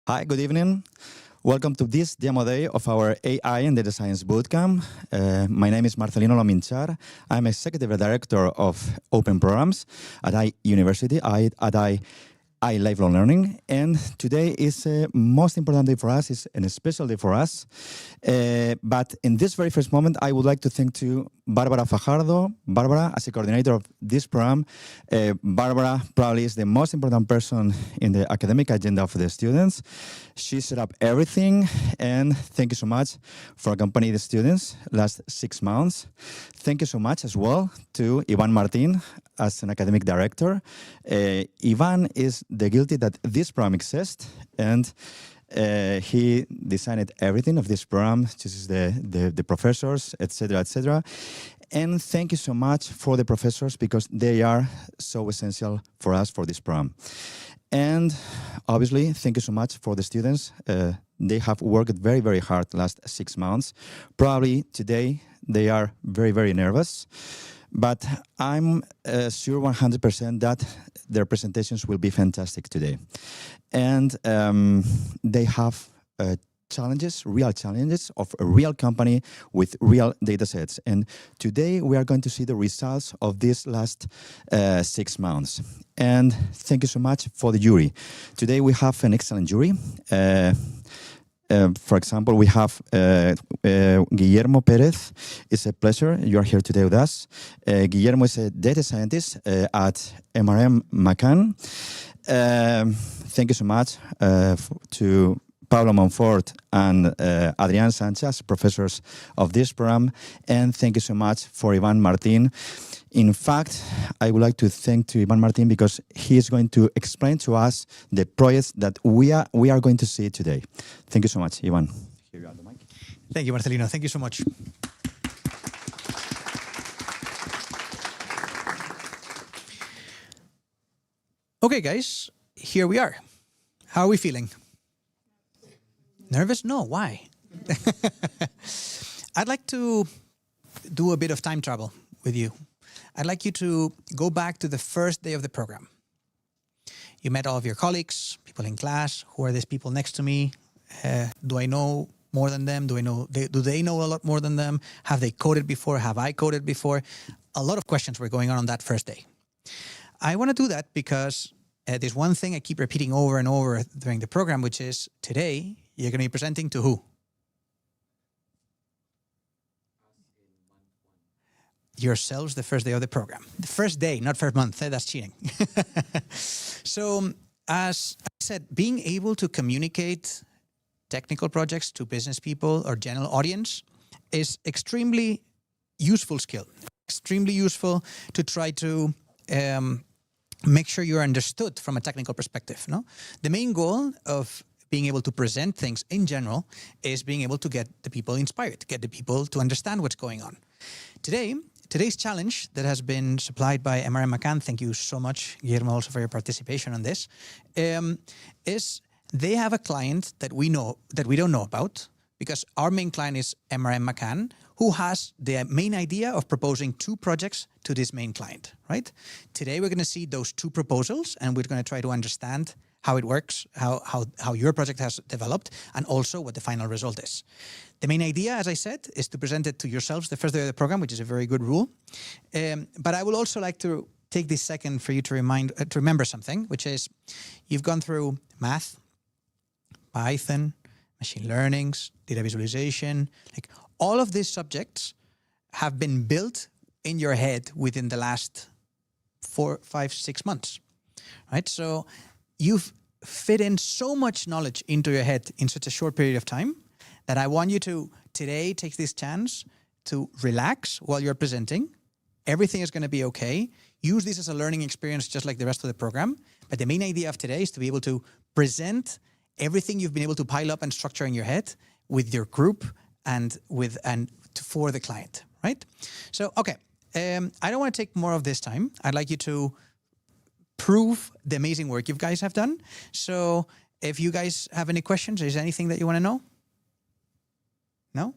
Hi, good evening. Welcome to this demo day of our AI and Data Science Bootcamp. My name is Marcelino Lominchar. I'm Executive Director of Open Programs at University, at I Lifelong Learning. And today is a most important day for us, it's a special day for us. But in this very first moment, I would like to thank to Barbara Fajardo. Barbara, as a coordinator of this program, Barbara probably is the most important person in the academic agenda of the students. She set up everything, and thank you so much for accompanying the students last 6 months. Thank you so much as well to Ivan Martin as an academic director. Ivan is the guilty that this program exists, and he designed everything of this program. This is the professors, etc., etc. And thank you so much for the professors, because they are so essential for us for this program. And obviously, thank you so much for the students. They have worked very, very hard the last 6 months. Probably today they are very, very nervous. But I'm sure 100% that their presentations will be fantastic today. And they have challenges, real challenges of a real company with real data sets. And today we are going to see the results of these last 6 months. And thank you so much for the jury. Today we have an excellent jury. For example, we have Guillermo Perez. It's a pleasure you are here today with us. Guillermo is a data scientist at MRM McCann. Thank you so much to Pablo Monfort and Adrián Sánchez, professors of this program. And thank you so much for Ivan Martin. In fact, I would like to thank to Ivan Martin because he is going to explain to us the projects that we are going to see today. Thank you so much, Ivan. Here you are, the mic. Thank you, Marcelino. Thank you so much. Okay, guys, here we are. How are we feeling? Nervous? No, why? I'd like to do a bit of time travel with you. I'd like you to go back to the first day of the program. You met all of your colleagues, people in class. Who are these people next to me? Do I know more than them? Do they know a lot more than them? Have they coded before? Have I coded before? A lot of questions were going on that first day. I want to do that because there's one thing I keep repeating over and over during the program, which is today you're going to be presenting to who? Yourselves the first day of the program. The first day, not first month. That's cheating. So, as I said, being able to communicate technical projects to business people or general audience is extremely useful skill. Extremely useful to try to make sure you're understood from a technical perspective. No? The main goal of being able to present things in general is being able to get the people inspired, get the people to understand what's going on. Today's challenge that has been supplied by MRM McCann, thank you so much, Guillermo, also for your participation on this, is they have a client that we don't know about, because our main client is MRM McCann, who has the main idea of proposing 2 projects to this main client, right? Today we're going to see those 2 proposals, and we're going to try to understand how it works, how your project has developed, and also what the final result is. The main idea, as I said, is to present it to yourselves the first day of the program, which is a very good rule. But I would also like to take this second for you to remember something, which is you've gone through math, Python, machine learnings, data visualization. Like all of these subjects have been built in your head within the last 4, 5, 6 months, right? So you've fit in so much knowledge into your head in such a short period of time that I want you to today take this chance to relax while you're presenting. Everything is going to be okay. Use this as a learning experience just like the rest of the program. But the main idea of today is to be able to present everything you've been able to pile up and structure in your head with your group and for the client, right? So, okay, I don't want to take more of this time. I'd like you to prove the amazing work you guys have done. So if you guys have any questions, is there anything that you want to know? No?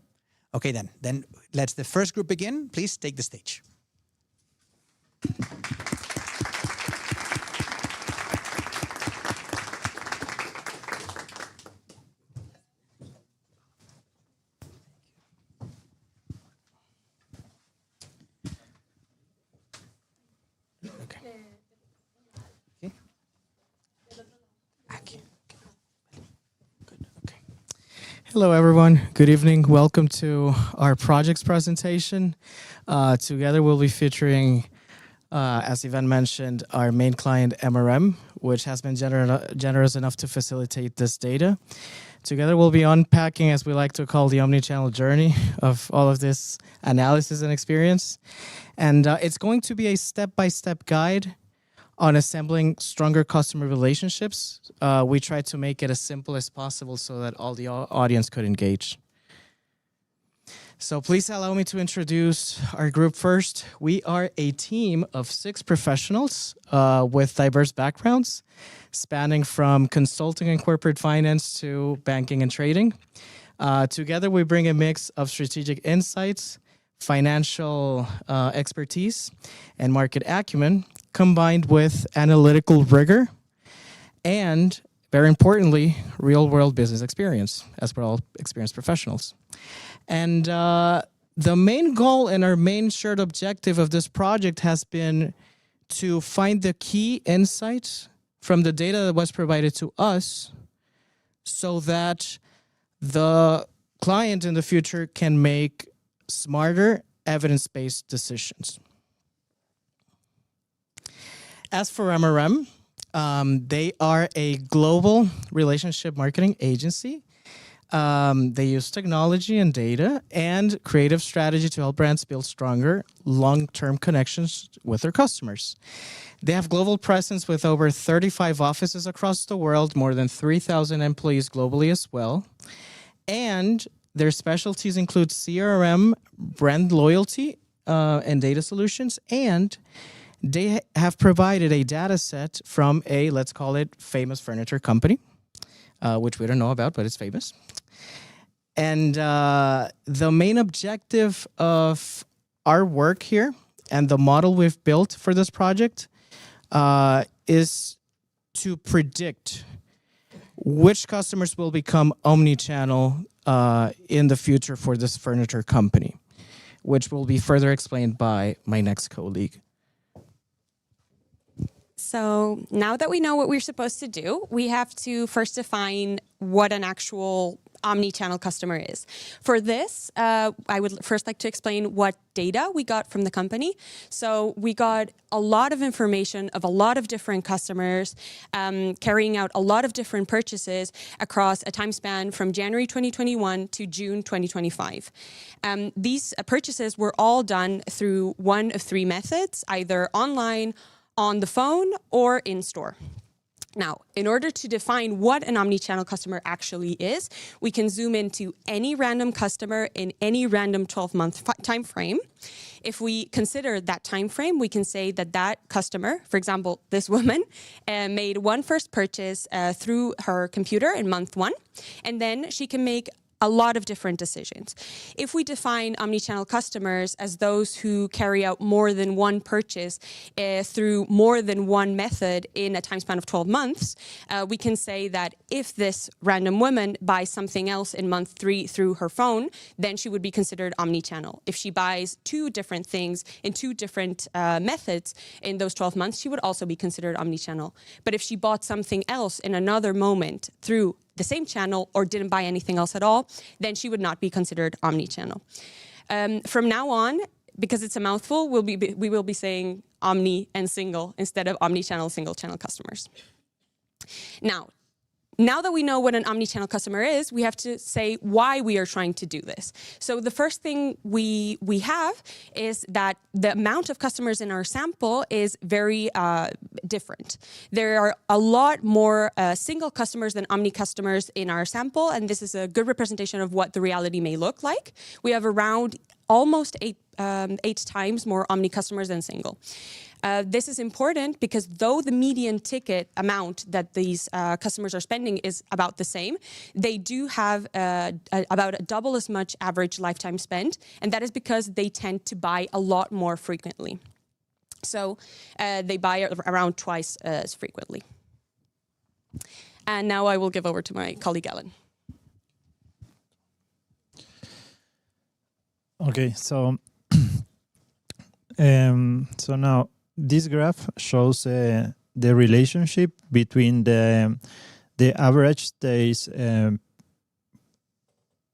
Okay, then let's the first group begin. Please take the stage. Hello, everyone. Good evening. Welcome to our projects presentation. Together, we'll be featuring, as Ivan mentioned, our main client, MRM, which has been generous enough to facilitate this data. Together, we'll be unpacking, as we like to call, the omnichannel journey of all of this analysis and experience. And it's going to be a step-by-step guide on assembling stronger customer relationships. We try to make it as simple as possible so that all the audience could engage. So please allow me to introduce our group first. We are a team of 6 professionals with diverse backgrounds, spanning from consulting and corporate finance to banking and trading. Together, we bring a mix of strategic insights, financial expertise, and market acumen, combined with analytical rigor and, very importantly, real-world business experience, as we're all experienced professionals. And the main goal and our main shared objective of this project has been to find the key insights from the data that was provided to us so that the client in the future can make smarter, evidence-based decisions. As for MRM, they are a global relationship marketing agency. They use technology and data and creative strategy to help brands build stronger, long-term connections with their customers. They have global presence with over 35 offices across the world, more than 3,000 employees globally as well. And their specialties include CRM, brand loyalty, and data solutions, and they have provided a data set from a, let's call it, famous furniture company, which we don't know about, but it's famous. And the main objective of our work here and the model we've built for this project is to predict which customers will become omni-channel in the future for this furniture company, which will be further explained by my next colleague. So now that we know what we're supposed to do, we have to first define what an actual omni-channel customer is. For this, I would first like to explain what data we got from the company. So we got a lot of information of a lot of different customers carrying out a lot of different purchases across a time span from January 2021 to June 2025. These purchases were all done through one of 3 methods, either online, on the phone, or in store. Now, in order to define what an omnichannel customer actually is, we can zoom into any random customer in any random 12-month time frame. If we consider that time frame, we can say that that customer, for example, this woman, made one first purchase through her computer in month 1, and then she can make a lot of different decisions. If we define omnichannel customers as those who carry out more than one purchase through more than one method in a time span of 12 months, we can say that if this random woman buys something else in month 3 through her phone, then she would be considered omnichannel. If she buys 2 different things in 2 different methods in those 12 months, she would also be considered omnichannel. But if she bought something else in another moment through the same channel or didn't buy anything else at all, then she would not be considered omni-channel. From now on, because it's a mouthful, we will be saying omni and single instead of omni-channel, single-channel customers. Now that we know what an omni-channel customer is, we have to say why we are trying to do this. So the first thing we have is that the amount of customers in our sample is very different. There are a lot more single customers than omni customers in our sample, and this is a good representation of what the reality may look like. We have around almost 8 times more omni customers than single. This is important because though the median ticket amount that these customers are spending is about the same, they do have about double as much average lifetime spend, and that is because they tend to buy a lot more frequently. So they buy around twice as frequently. And now I will give over to my colleague, Ellen. Okay, so now this graph shows the relationship between the average days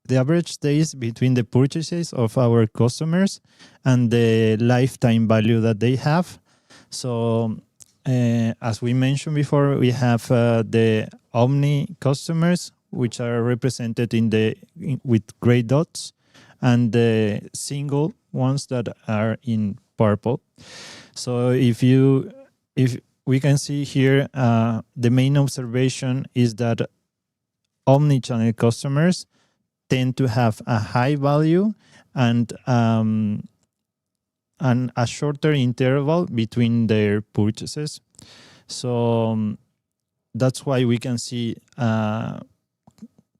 the average days between the purchases of our customers and the lifetime value that they have. So as we mentioned before, we have the Omni customers, which are represented with gray dots, and the single ones that are in purple. So if we can see here, the main observation is that omni-channel customers tend to have a high value and a shorter interval between their purchases. So that's why we can see a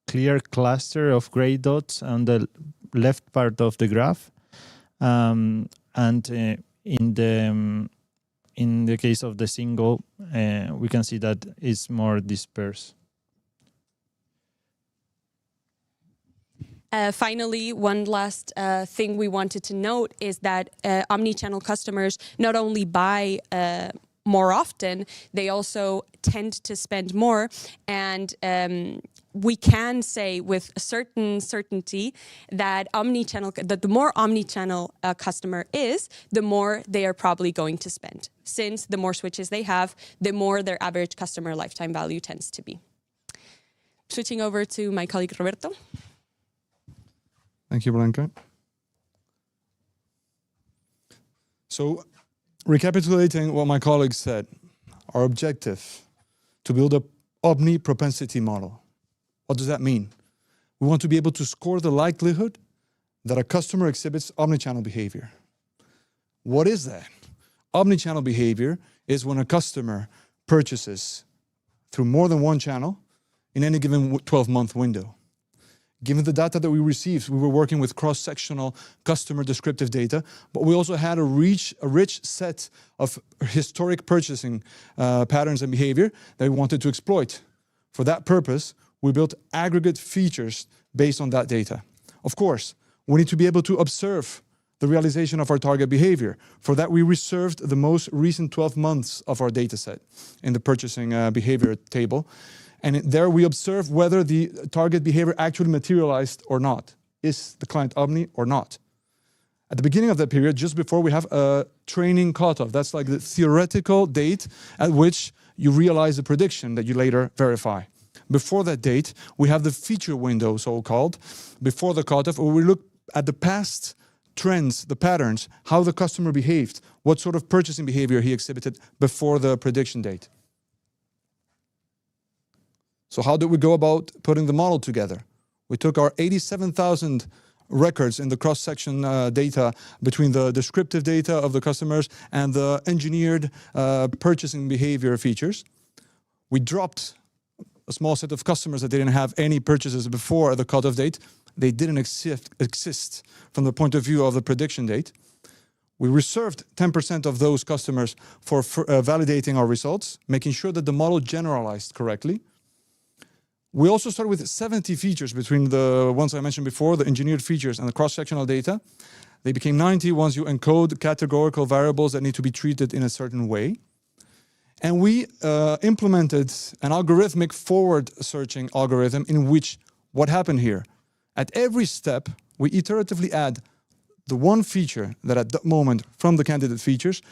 clear cluster of gray dots on the left part of the graph. And in the case of the single, we can see that it's more dispersed. Finally, one last thing we wanted to note is that omni-channel customers not only buy more often, they also tend to spend more. And we can say with a certain certainty that the more omni-channel a customer is, the more they are probably going to spend. Since the more switches they have, the more their average customer lifetime value tends to be. Switching over to my colleague Roberto. Thank you, Blanca. So, recapitulating what my colleague said, our objective to build a omni propensity model. What does that mean? We want to be able to score the likelihood that a customer exhibits omnichannel behavior. What is that? Omnichannel behavior is when a customer purchases through more than one channel in any given 12-month window. Given the data that we received, we were working with cross-sectional customer descriptive data, but we also had a rich set of historic purchasing patterns and behavior that we wanted to exploit. For that purpose, we built aggregate features based on that data. Of course, we need to be able to observe the realization of our target behavior. For that, we reserved the most recent 12 months of our data set in the purchasing behavior table. And there we observe whether the target behavior actually materialized or not. Is the client omni or not? At the beginning of that period, just before, we have a training cutoff. That's like the theoretical date at which you realize the prediction that you later verify. Before that date, we have the feature window, so-called, before the cutoff, where we look at the past trends, the patterns, how the customer behaved, what sort of purchasing behavior he exhibited before the prediction date. So how did we go about putting the model together? We took our 87,000 records in the cross-section data between the descriptive data of the customers and the engineered purchasing behavior features. We dropped a small set of customers that didn't have any purchases before the cutoff date. They didn't exist from the point of view of the prediction date. We reserved 10% of those customers for validating our results, making sure that the model generalized correctly. We also started with 70 features between the ones I mentioned before, the engineered features and the cross-sectional data. They became 90 once you encode categorical variables that need to be treated in a certain way. And we implemented an algorithmic forward-searching algorithm in which, what happened here? At every step, we iteratively add the one feature that at that moment from the candidate features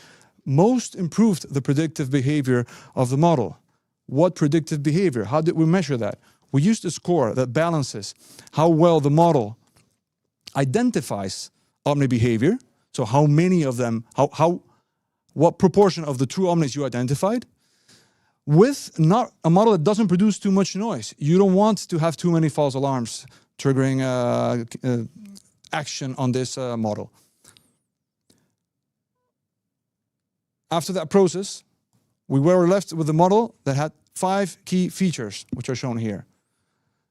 most improved the predictive behavior of the model. What predictive behavior? How did we measure that? We used a score that balances how well the model identifies omni behavior. So how many of them, what proportion of the true omnis you identified, with not a model that doesn't produce too much noise. You don't want to have too many false alarms triggering action on this model. After that process, we were left with a model that had 5 key features, which are shown here.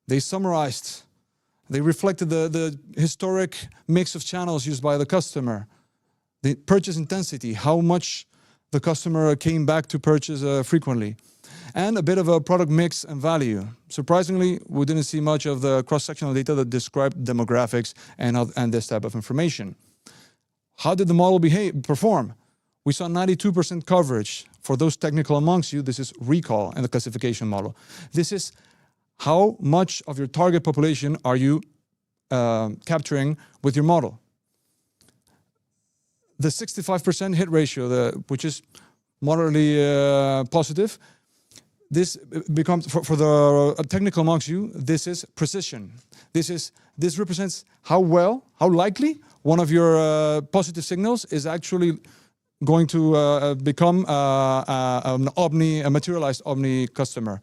They summarized, they reflected the historic mix of channels used by the customer, the purchase intensity, how much the customer came back to purchase frequently, and a bit of a product mix and value. Surprisingly, we didn't see much of the cross-sectional data that described demographics and this type of information. How did the model perform? We saw 92% coverage. For those technical amongst you, this is recall in the classification model. This is how much of your target population are you capturing with your model. The 65% hit ratio, which is moderately positive, this becomes, for the technical amongst you, this is precision. This represents how likely one of your positive signals is actually going to become a materialized Omni customer.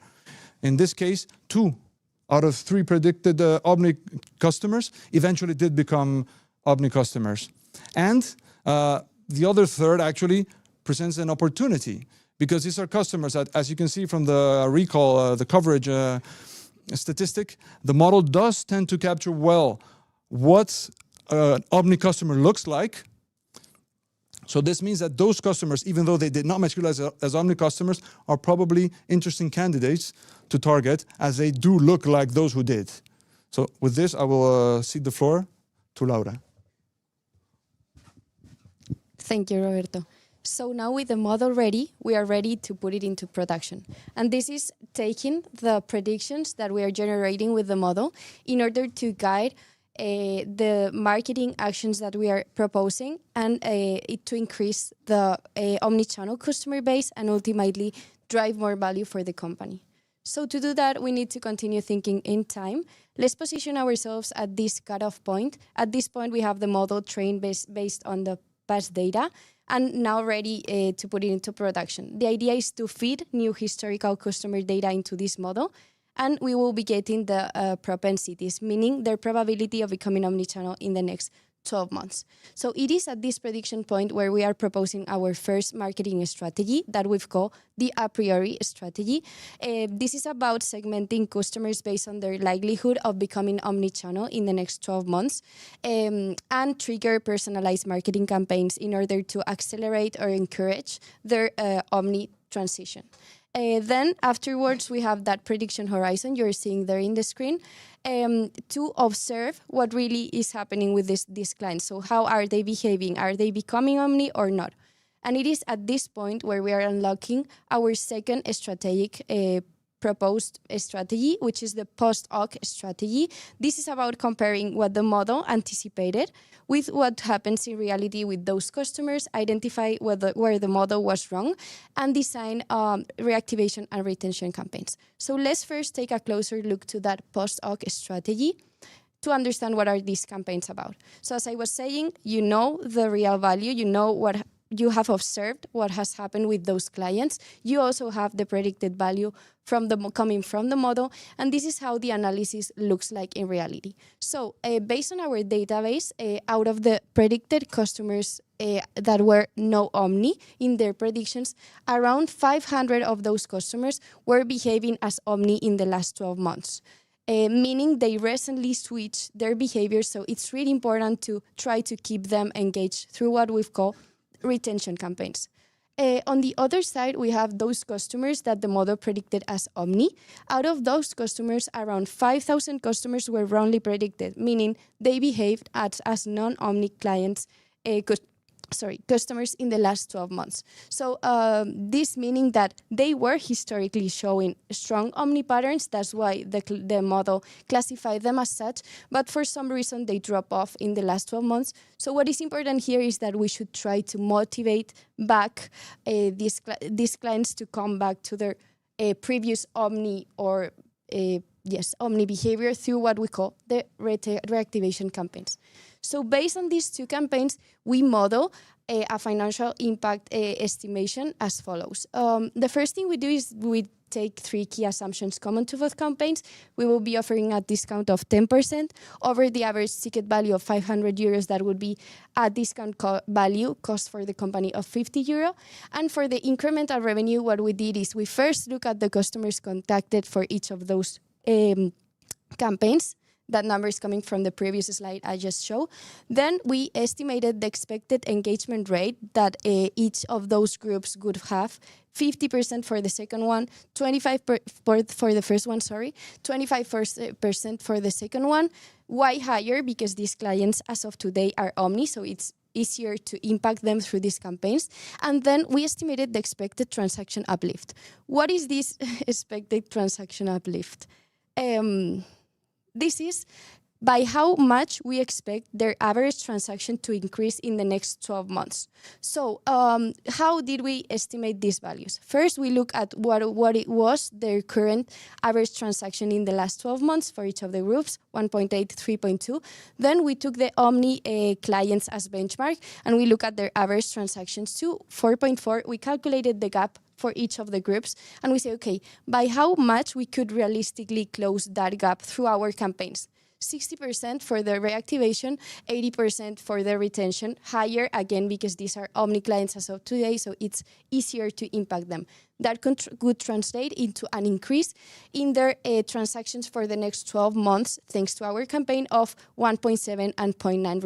In this case, 2 out of 3 predicted Omni customers eventually did become Omni customers. And the other third actually presents an opportunity, because these are customers that, as you can see from the recall, the coverage statistic, the model does tend to capture well what an Omni customer looks like. So this means that those customers, even though they did not materialize as Omni customers, are probably interesting candidates to target, as they do look like those who did. So with this, I will cede the floor to Laura. Thank you, Roberto. So now with the model ready, we are ready to put it into production. And this is taking the predictions that we are generating with the model in order to guide the marketing actions that we are proposing, and to increase the omni-channel customer base and ultimately drive more value for the company. So to do that, we need to continue thinking in time. Let's position ourselves at this cutoff point. At this point, we have the model trained based on the past data, and now ready to put it into production. The idea is to feed new historical customer data into this model, and we will be getting the propensities, meaning their probability of becoming omnichannel in the next 12 months. So it is at this prediction point where we are proposing our first marketing strategy that we've called the a priori strategy. This is about segmenting customers based on their likelihood of becoming omnichannel in the next 12 months, and trigger personalized marketing campaigns in order to accelerate or encourage their omni transition. Then afterwards, we have that prediction horizon you're seeing there in the screen, to observe what really is happening with these clients. So how are they behaving? Are they becoming omni or not? And it is at this point where we are unlocking our second strategic proposed strategy, which is the post-hoc strategy. This is about comparing what the model anticipated with what happens in reality with those customers, identify where the model was wrong, and design reactivation and retention campaigns. So let's first take a closer look to that post-hoc strategy to understand what are these campaigns about. So as I was saying, you know the real value, you know what you have observed, what has happened with those clients. You also have the predicted value coming from the model, and this is how the analysis looks like in reality. So based on our database, out of the predicted customers that were no omni in their predictions, around 500 of those customers were behaving as omni in the last 12 months. Meaning they recently switched their behavior, so it's really important to try to keep them engaged through what we've called retention campaigns. On the other side, we have those customers that the model predicted as omni. Out of those customers, around 5,000 customers were wrongly predicted, meaning they behaved as non-omni clients, customers in the last 12 months. So this meaning that they were historically showing strong omni patterns. That's why the model classified them as such. But for some reason, they drop off in the last 12 months. So what is important here is that we should try to motivate back these clients to come back to their previous omni or omni behavior through what we call the reactivation campaigns. So based on these two campaigns, we model a financial impact estimation as follows. The first thing we do is we take 3 key assumptions common to both campaigns. We will be offering a discount of 10% over the average ticket value of 500 euros. That would be a discount value cost for the company of 50 euro. And for the incremental revenue, what we did is we first look at the customers contacted for each of those campaigns. That number is coming from the previous slide I just showed. Then we estimated the expected engagement rate that each of those groups would have. 50% for the second one, 25% for the first one, 25% for the second one. Why higher? Because these clients as of today are omni, so it's easier to impact them through these campaigns. And then we estimated the expected transaction uplift. What is this expected transaction uplift? This is by how much we expect their average transaction to increase in the next 12 months. So how did we estimate these values? First, we look at what it was their current average transaction in the last 12 months for each of the groups, 1.8, 3.2. Then we took the Omni clients as benchmark, and we look at their average transactions to 4.4. We calculated the gap for each of the groups, and we say, okay, by how much we could realistically close that gap through our campaigns. 60% for the reactivation, 80% for the retention, higher again because these are Omni clients as of today, so it's easier to impact them. That could translate into an increase in their transactions for the next 12 months, thanks to our campaign of 1.7 and 0.9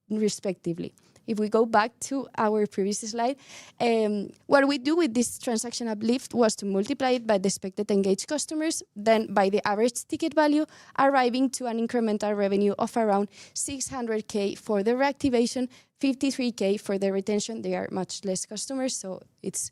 respectively. If we go back to our previous slide, what we do with this transaction uplift was to multiply it by the expected engaged customers, then by the average ticket value, arriving to an incremental revenue of around 600K for the reactivation, 53K for the retention. They are much less customers, so it's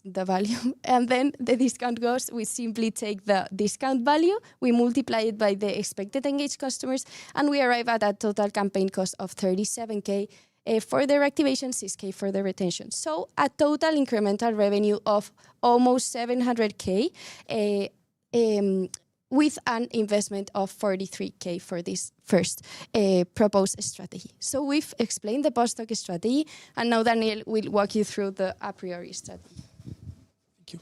the value. And then the discount goes, we simply take the discount value, we multiply it by the expected engaged customers, and we arrive at a total campaign cost of 37K for the reactivation, 6K for the retention. So a total incremental revenue of almost 700K with an investment of 43K for this first proposed strategy. So we've explained the post-hoc strategy, and now Daniel will walk you through the a priori strategy. Thank you.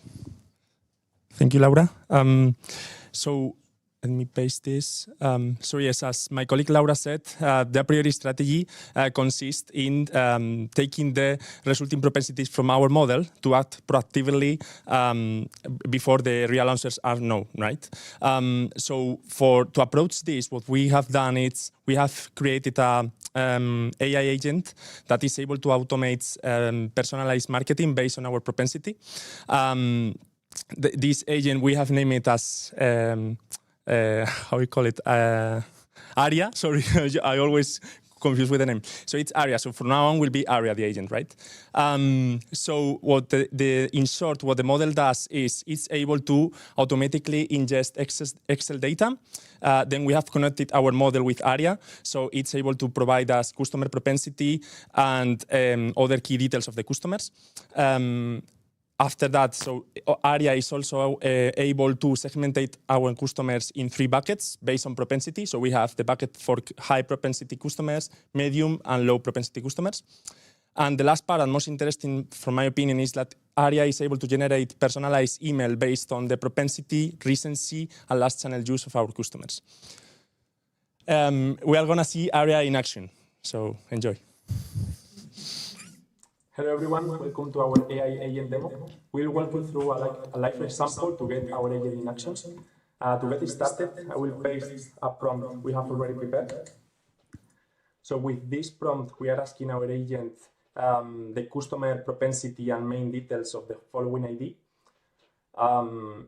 Thank you, Laura. So let me paste this. So yes, as my colleague Laura said, the a priori strategy consists in taking the resulting propensities from our model to act proactively before the real answers are known, right? So to approach this, what we have done is we have created a AI agent that is able to automate personalized marketing based on our propensity. This agent, we have named it as how we call it, Aria. Sorry, I always confused with the name. So it's Aria. So from now on will be Aria, the agent, right? So what in short, what the model does is it's able to automatically ingest Excel data. Then we have connected our model with Aria. So it's able to provide us customer propensity and other key details of the customers. After that, so Aria is also able to segmentate our customers in 3 buckets based on propensity. So we have the bucket for high propensity customers, medium and low propensity customers. And the last part and most interesting from my opinion is that Aria is able to generate personalized email based on the propensity, recency and last channel use of our customers. We are going to see Aria in action. So enjoy. Hello everyone, welcome to our AI agent demo. We'll walk you through a live example to get our agent in action. To get it started, I will paste a prompt we have already prepared. So with this prompt, we are asking our agent the customer propensity and main details of the following ID.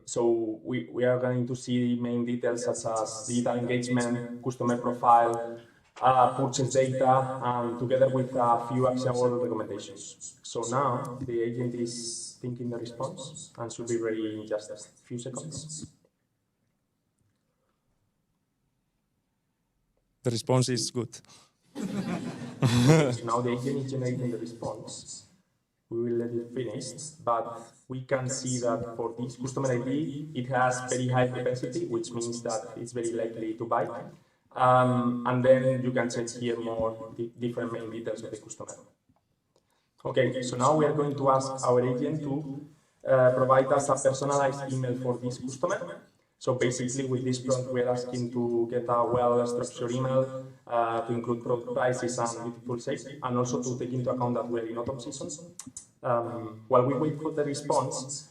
So we are going to see main details such as digital engagement, customer profile, purchase data, and together with a few actionable recommendations. So now the agent is thinking the response and should be ready in just a few seconds. The response is good. So now the agent is generating the response. We will let it finish, but we can see that for this customer ID, it has very high propensity, which means that it's very likely to buy. And then you can change here more different main details of the customer. Okay, so now we are going to ask our agent to provide us a personalized email for this customer. So basically with this prompt, we are asking to get a well-structured email to include product prices and beautiful sales, and also to take into account that we're in autumn season. While we wait for the response,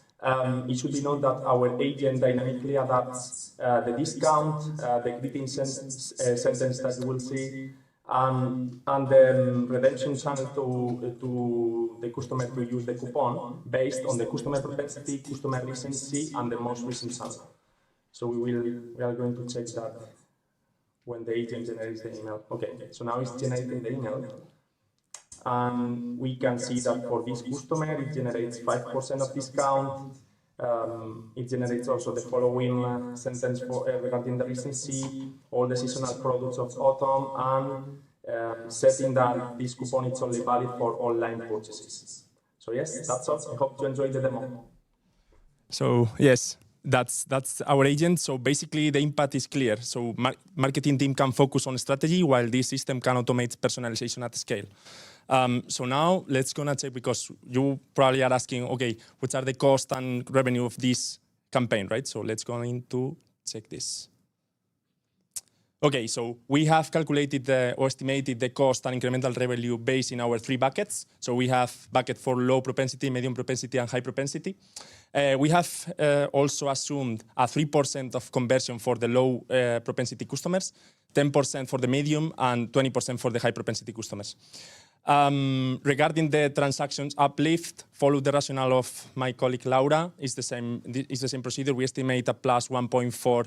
it should be known that our agent dynamically adapts the discount, the greeting sentence that you will see, and the redemption channel to the customer to use the coupon based on the customer propensity, customer recency, and the most recent channel. So we are going to check that when the agent generates the email. Okay, so now it's generating the email. And we can see that for this customer, it generates 5% of discount, It generates also the following sentence regarding the recency, all the seasonal products of autumn, and setting that this coupon is only valid for online purchases. So yes, that's all. I hope you enjoyed the demo. So yes, that's our agent. So basically, the impact is clear. So marketing team can focus on strategy while this system can automate personalization at scale. So now let's gonna check, because you probably are asking, okay, what are the cost and revenue of this campaign, right? So let's go into check this. Okay, so we have calculated or estimated the cost and incremental revenue based in our 3 buckets. So we have bucket for low propensity, medium propensity, and high propensity. We have also assumed a 3% of conversion for the low propensity customers, 10% for the medium, and 20% for the high propensity customers. Regarding the transactions uplift, follow the rationale of my colleague Laura. It's the same procedure. We estimate a plus 1.4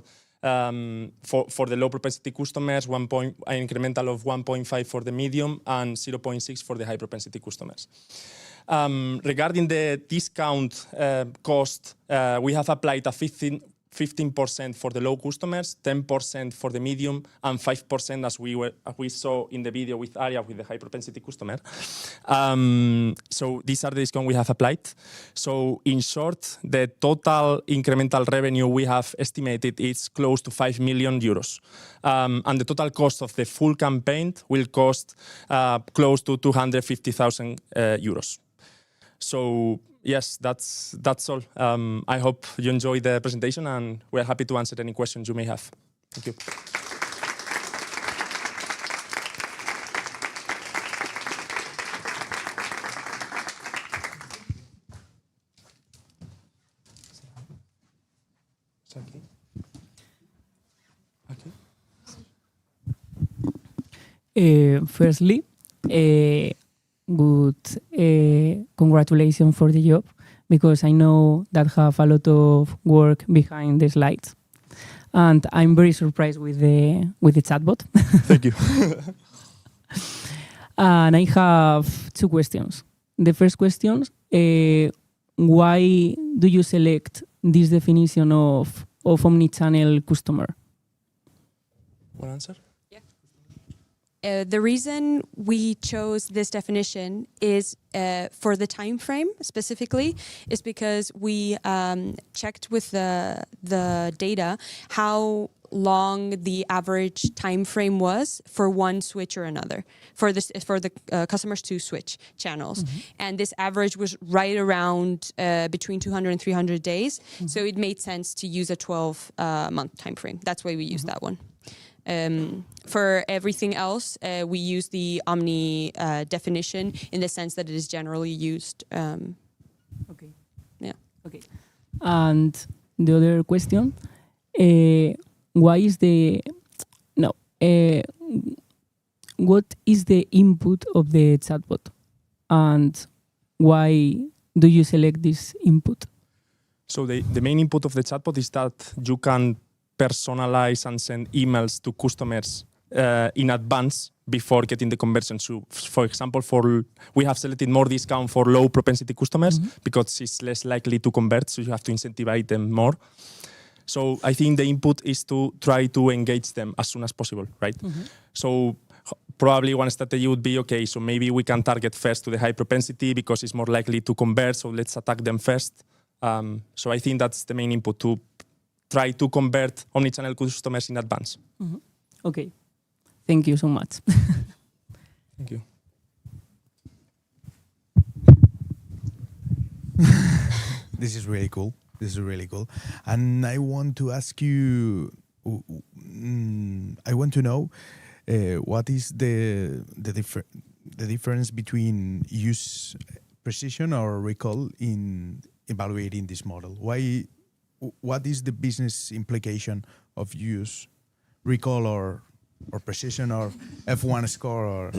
for the low propensity customers, an incremental of 1.5 for the medium, and 0.6 for the high propensity customers. Regarding the discount cost, we have applied a 15% for the low customers, 10% for the medium, and 5% as we saw in the video with Aria with the high propensity customer. So these are the discounts we have applied. So in short, the total incremental revenue we have estimated is close to 5 million euros. And the total cost of the full campaign will cost close to 250,000 euros. So yes, that's all. I hope you enjoyed the presentation, and we're happy to answer any questions you may have. Thank you. Firstly, good congratulations for the job, because I know that have a lot of work behind the slides, and I'm very surprised with the chatbot. Thank you. And I have 2 questions. The first question, why do you select this definition of omnichannel customer? One answer? The reason we chose this definition is for the time frame specifically, is because we checked with the data how long the average time frame was for one switch or another, for the customers to switch channels. Mm-hmm. And this average was right around between 200 and 300 days. Mm-hmm. So it made sense to use a 12-month time frame. That's why we used that one. For everything else, we use the Omni definition in the sense that it is generally used. Okay. Yeah. Okay. And the other question, what is the input of the chatbot, and why do you select this input? So the main input of the chatbot is that you can personalize and send emails to customers in advance before getting the conversion. So, for example, we have selected more discount for low propensity customers, mm-hmm. because it's less likely to convert, so you have to incentivize them more. So I think the input is to try to engage them as soon as possible, right? Mm-hmm. So probably one strategy would be, okay, so maybe we can target first to the high propensity because it's more likely to convert, so let's attack them first. So I think that's the main input, to try to convert omnichannel customers in advance. Mm-hmm. Okay. Thank you so much. Thank you. This is really cool. And I want to ask you, I want to know what is the difference between use precision or recall in evaluating this model? What is the business implication of use recall or precision or F1 score? Or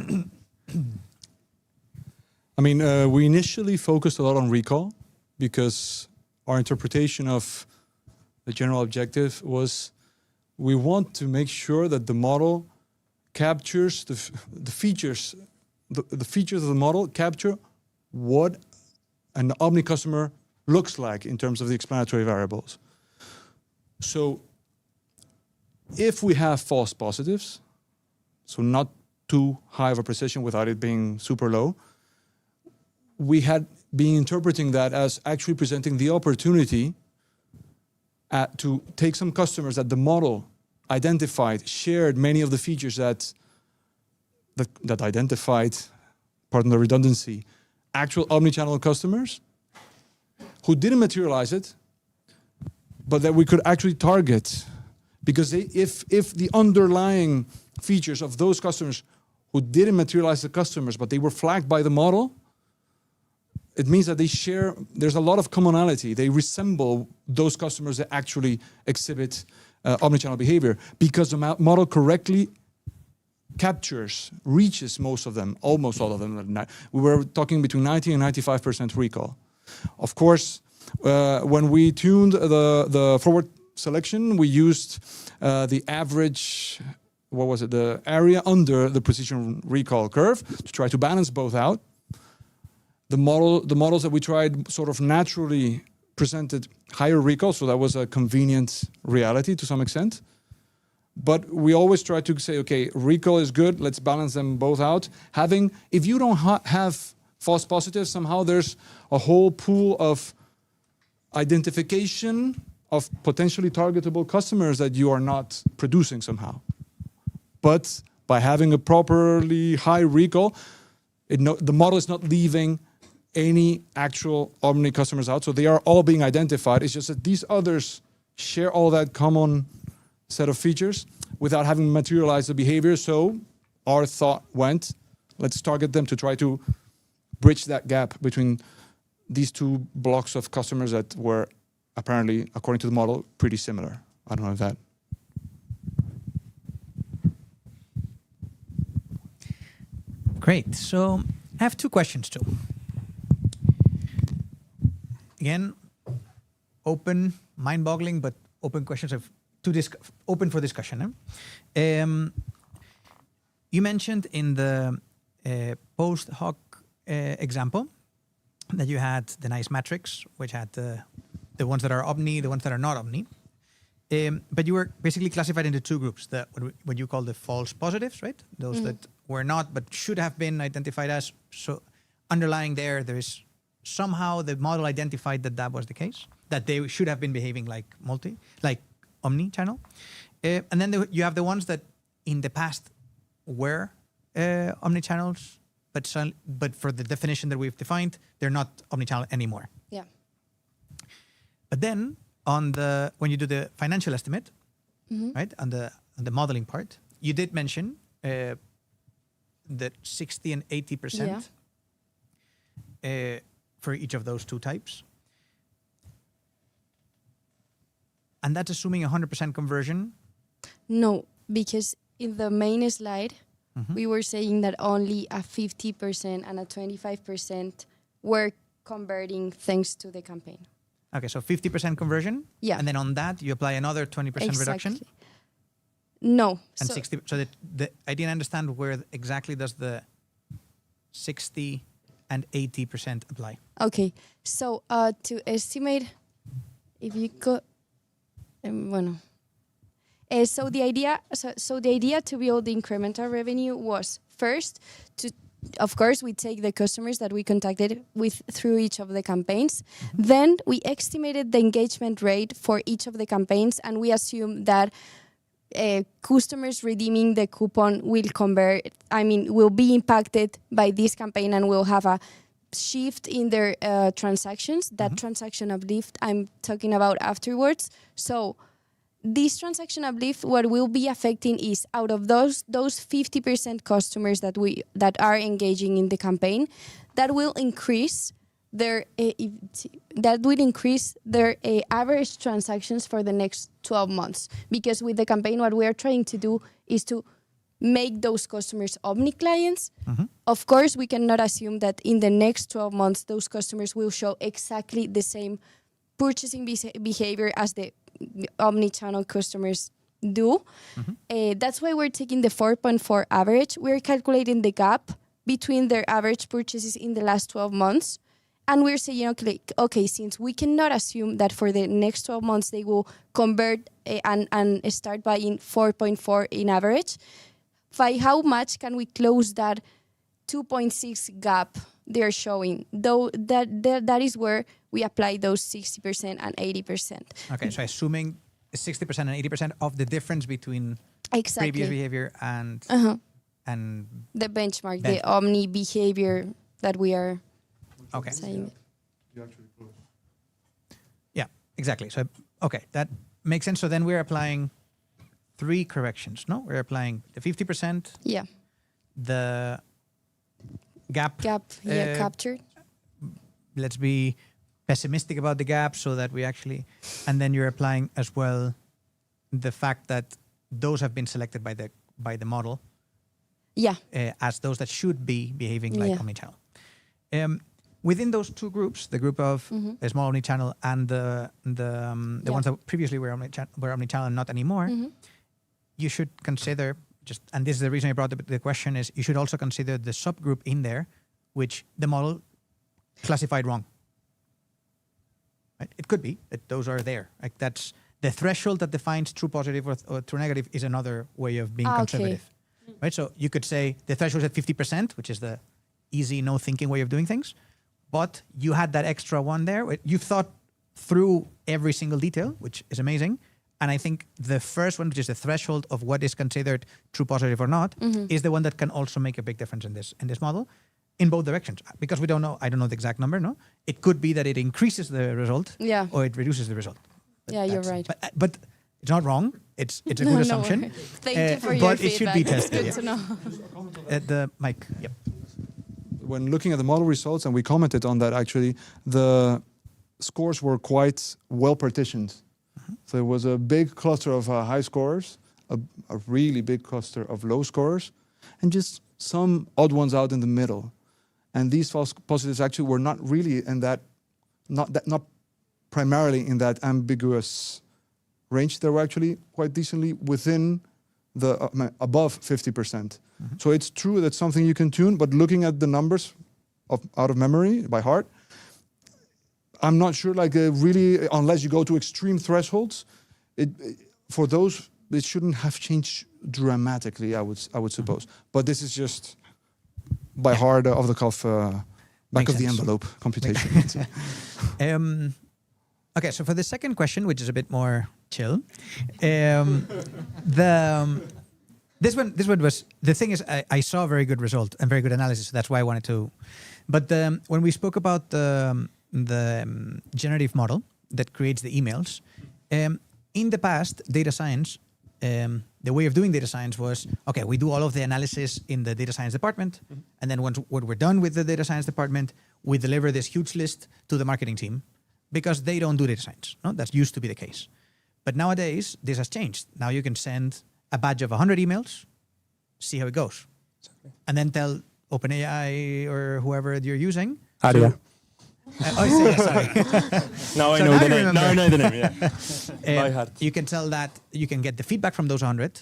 I mean, we initially focused a lot on recall because our interpretation of the general objective was we want to make sure that the model captures the features. The features of the model capture what an Omni customer looks like in terms of the explanatory variables. So if we have false positives, so not too high of a precision without it being super low, we had been interpreting that as actually presenting the opportunity to take some customers that the model identified, shared many of the features that identified, pardon the redundancy, actual omnichannel customers who didn't materialize it, but that we could actually target. Because if the underlying features of those customers who didn't materialize the customers, but they were flagged by the model, it means that there's a lot of commonality. They resemble those customers that actually exhibit omnichannel behavior, because the model correctly reaches most of them, almost all of them. We were talking between 90 and 95% recall. Of course, when we tuned the forward selection, we used the average, the area under the precision recall curve to try to balance both out. The models that we tried sort of naturally presented higher recall, so that was a convenient reality to some extent. But we always try to say, okay, recall is good, let's balance them both out. If you don't have false positives, somehow there's a whole pool of identification of potentially targetable customers that you are not producing somehow. But by having a properly high recall, the model is not leaving any actual Omni customers out. So they are all being identified. It's just that these others share all that common set of features without having materialized the behavior. So our thought went, let's target them to try to bridge that gap between these two blocks of customers that were apparently, according to the model, pretty similar. I don't know if that. Great. So I have two questions too. Again, open, mind-boggling, but open questions open for discussion. You mentioned in the post hoc example that you had the nice matrix, which had the ones that are omni, the ones that are not omni. But you were basically classified into two groups, what you call the false positives, right? Those that were not but should have been identified as. So underlying there is somehow the model identified that was the case, that they should have been behaving like omni-channel. And then you have the ones that in the past were omni-channels, but for the definition that we've defined, they're not omni-channel anymore. Yeah. But then when you do the financial estimate, right, on the modeling part, you did mention that 60 and 80% for each of those two types. And that's assuming 100% conversion? No, because in the main slide, we were saying that only a 50% and a 25% were converting thanks to the campaign. Okay, so 50% conversion? Yeah. And then on that, you apply another 20% reduction? No. And 60. So I didn't understand where exactly does the 60 and 80% apply. Okay, so to estimate, if you could, so the idea to build the incremental revenue was first of course, we take the customers that we contacted with through each of the campaigns. Then we estimated the engagement rate for each of the campaigns, and we assume that customers redeeming the coupon will be impacted by this campaign and will have a shift in their transactions. That transaction uplift I'm talking about afterwards. So this transaction uplift, what will be affecting is out of those 50% customers that are engaging in the campaign, that will increase their average transactions for the next 12 months. Because with the campaign, what we are trying to do is to make those customers omni clients. Of course, we cannot assume that in the next 12 months, those customers will show exactly the same purchasing behavior as the omni-channel customers do. That's why we're taking the 4.4 average. We're calculating the gap between their average purchases in the last 12 months And we're saying, okay, since we cannot assume that for the next 12 months they will convert and start buying 4.4 in average, by how much can we close that 2.6 gap they're showing? Though that is where we apply those 60% and 80%. Okay, so assuming 60% and 80% of the difference between Exactly. previous behavior and the benchmark, the omni behavior that we are saying. Yeah, exactly. So, okay, that makes sense. So then we're applying 3 corrections, no? We're applying the 50%, Yeah. the gap. Captured. Let's be pessimistic about the gap so that we actually, and then you're applying as well the fact that those have been selected by the model. Yeah. As those that should be behaving like omnichannel. Within those 2 groups, the group of small omnichannel and the ones that previously were omnichannel and not anymore, you should consider and this is the reason I brought the question, is you should also consider the subgroup in there, which the model classified wrong. Right? It could be that those are there. Like that's the threshold that defines true positive or true negative is another way of being conservative. Right? So you could say the threshold is at 50%, which is the easy, no thinking way of doing things. But you had that extra one there. You've thought through every single detail, which is amazing. And I think the first one, which is the threshold of what is considered true positive or not, is the one that can also make a big difference in this model in both directions. Because we don't know, I don't know the exact number, no? It could be that it increases the result or it reduces the result. But you're right. But it's not wrong. It's a good assumption. Thank you for your but feedback. It should be tested. It's good to know. The mic, yep. When looking at the model results, and we commented on that actually, the scores were quite well partitioned. So there was a big cluster of high scorers, a really big cluster of low scorers, and just some odd ones out in the middle. And these false positives actually were not really in that, not primarily in that ambiguous range. They were actually quite decently within the above 50%. So it's true that's something you can tune, but looking at the numbers out of memory by heart, I'm not sure, really, unless you go to extreme thresholds, for those, it shouldn't have changed dramatically, I would suppose. But this is just by heart, off the cuff, back of the envelope computation. Okay, so for the second question, which is a bit more chill, this one was, the thing is, I saw a very good result and very good analysis, so that's why I wanted to. But when we spoke about the generative model that creates the emails, in the past, data science, the way of doing data science was, okay, we do all of the analysis in the data science department, and then when we're done with the data science department, we deliver this huge list to the marketing team because they don't do data science. No? That used to be the case. But nowadays, this has changed. Now you can send a batch of 100 emails, see how it goes, and then tell OpenAI or whoever you're using. Aria. Sorry. Now I know the name. Now I know the name. By heart. You can tell that you can get the feedback from those 100,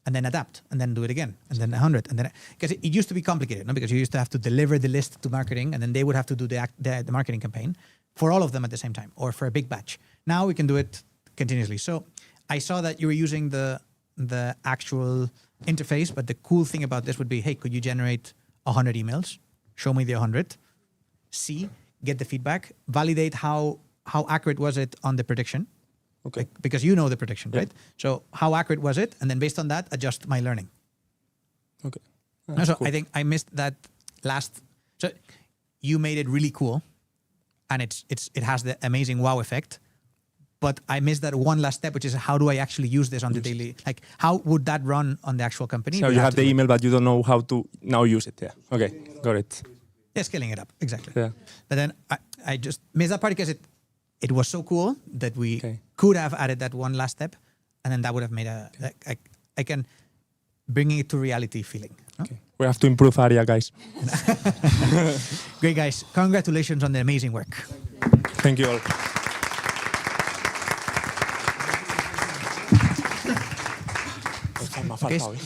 and then adapt, and then do it again, and then 100, and then because it used to be complicated, no? Because you used to have to deliver the list to marketing, and then they would have to do the marketing campaign for all of them at the same time, or for a big batch. Now we can do it continuously. So I saw that you were using the actual interface, but the cool thing about this would be, hey, could you generate 100 emails? Show me the 100. See. Get the feedback, validate how accurate was it on the prediction, because you know the prediction, right? So how accurate was it, and then based on that, adjust my learning. Okay. So Cool. I think I missed that last. So you made it really cool, and it has the amazing wow effect. But I missed that one last step, which is how do I actually use this on the daily? Like how would that run on the actual company? So you have the email, but you don't know how to now use it. Yeah. Okay. Got it. Yeah, scaling it up, exactly. Yeah. But then I just missed that part because it was so cool that we could have added that one last step, and then that would have made I can bring it to reality feeling. No? Okay. We have to improve Aria, guys. Great, guys. Congratulations on the amazing work. Thank you all. Okay.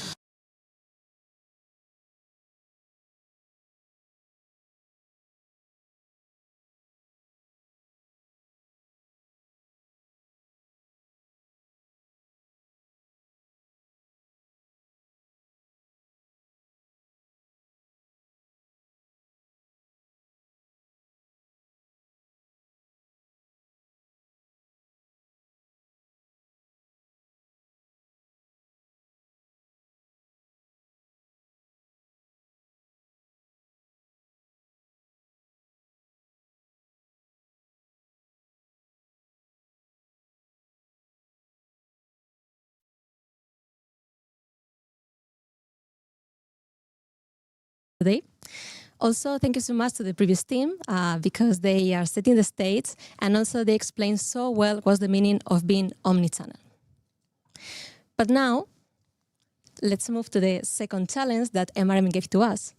today. Also, thank you so much to the previous team because they are setting the stage and also they explain so well what's the meaning of being omnichannel. But now, let's move to the second challenge that MRM gave to us.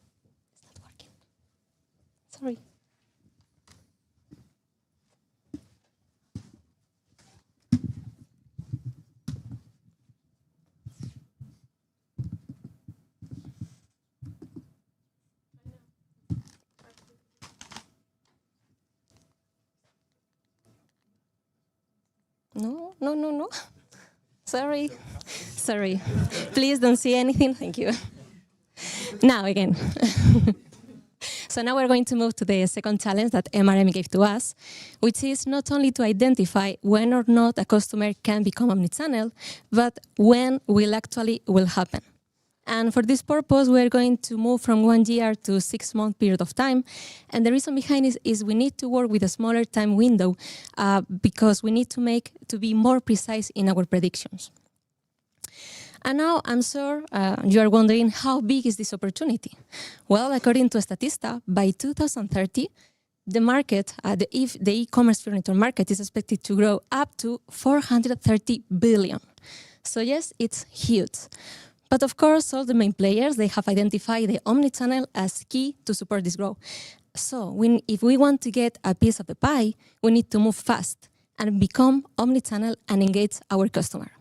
It's not working. Sorry. No. Sorry. Sorry. Please don't see anything. Thank you. Now again. So now we're going to move to the second challenge that MRM gave to us, which is not only to identify when or not a customer can become omnichannel, but when will happen. And for this purpose, we're going to move from 1 year to 6 month period of time. And the reason behind it is we need to work with a smaller time window because we need to be more precise in our predictions. And now I'm sure you are wondering how big is this opportunity? Well, according to Statista, by 2030, the market, the e-commerce furniture market is expected to grow up to 430 billion. So yes, it's huge. But of course, all the main players, they have identified the omnichannel as key to support this growth. So if we want to get a piece of the pie, we need to move fast and become omnichannel and engage our customer.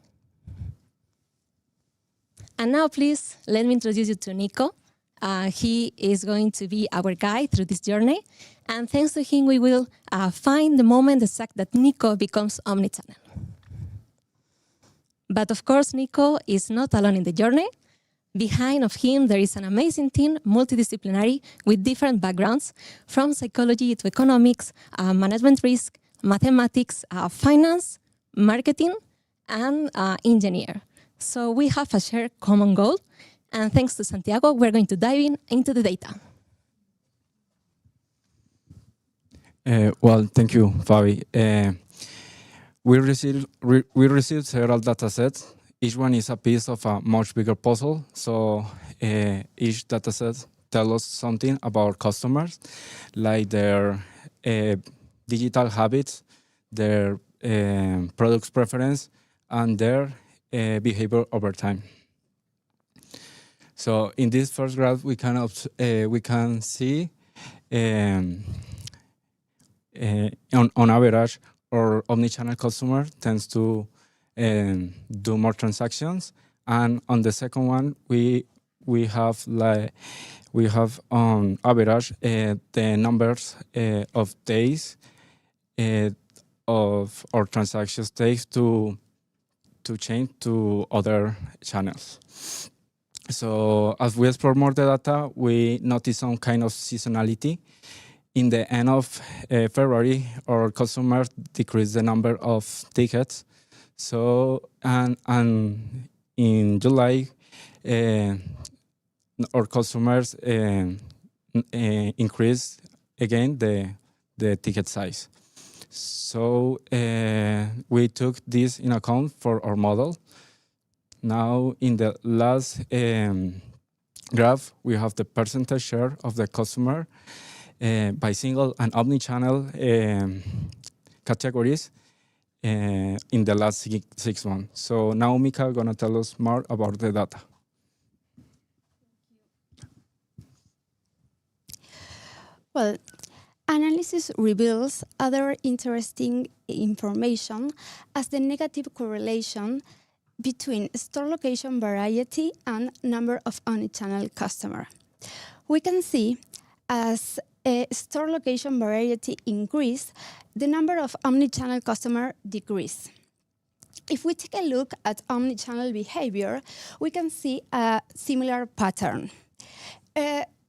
And now, please, let me introduce you to Nico. He is going to be our guide through this journey. And thanks to him, we will find the moment exact that Nico becomes omnichannel. But of course, Nico is not alone in the journey. Behind of him, there is an amazing team, multidisciplinary, with different backgrounds, from psychology to economics, management risk, mathematics, finance, marketing, and engineer. So we have a shared common goal. And thanks to Santiago, we're going to dive into the data. Well, thank you, Fabi. We received several data sets. Each one is a piece of a much bigger puzzle. So each data set tells us something about customers, like their digital habits, their products preference, and their behavior over time. So in this first graph, we can see on average, our omnichannel customer tends to do more transactions, and on the second one, we have on average the numbers of days of our transactions takes to change to other channels. So as we explore more the data, we notice some kind of seasonality. In the end of February, our customers decreased the number of tickets. So and in July, our customers increased again the ticket size. So we took this in account for our model. Now in the last graph, we have the percentage share of the customer by single and omnichannel categories in the last 6 months. So now Mika is going to tell us more about the data. Well, analysis reveals other interesting information as the negative correlation between store location variety and number of omnichannel customer. We can see as store location variety increase, the number of omnichannel customer decrease. If we take a look at omnichannel behavior, we can see a similar pattern.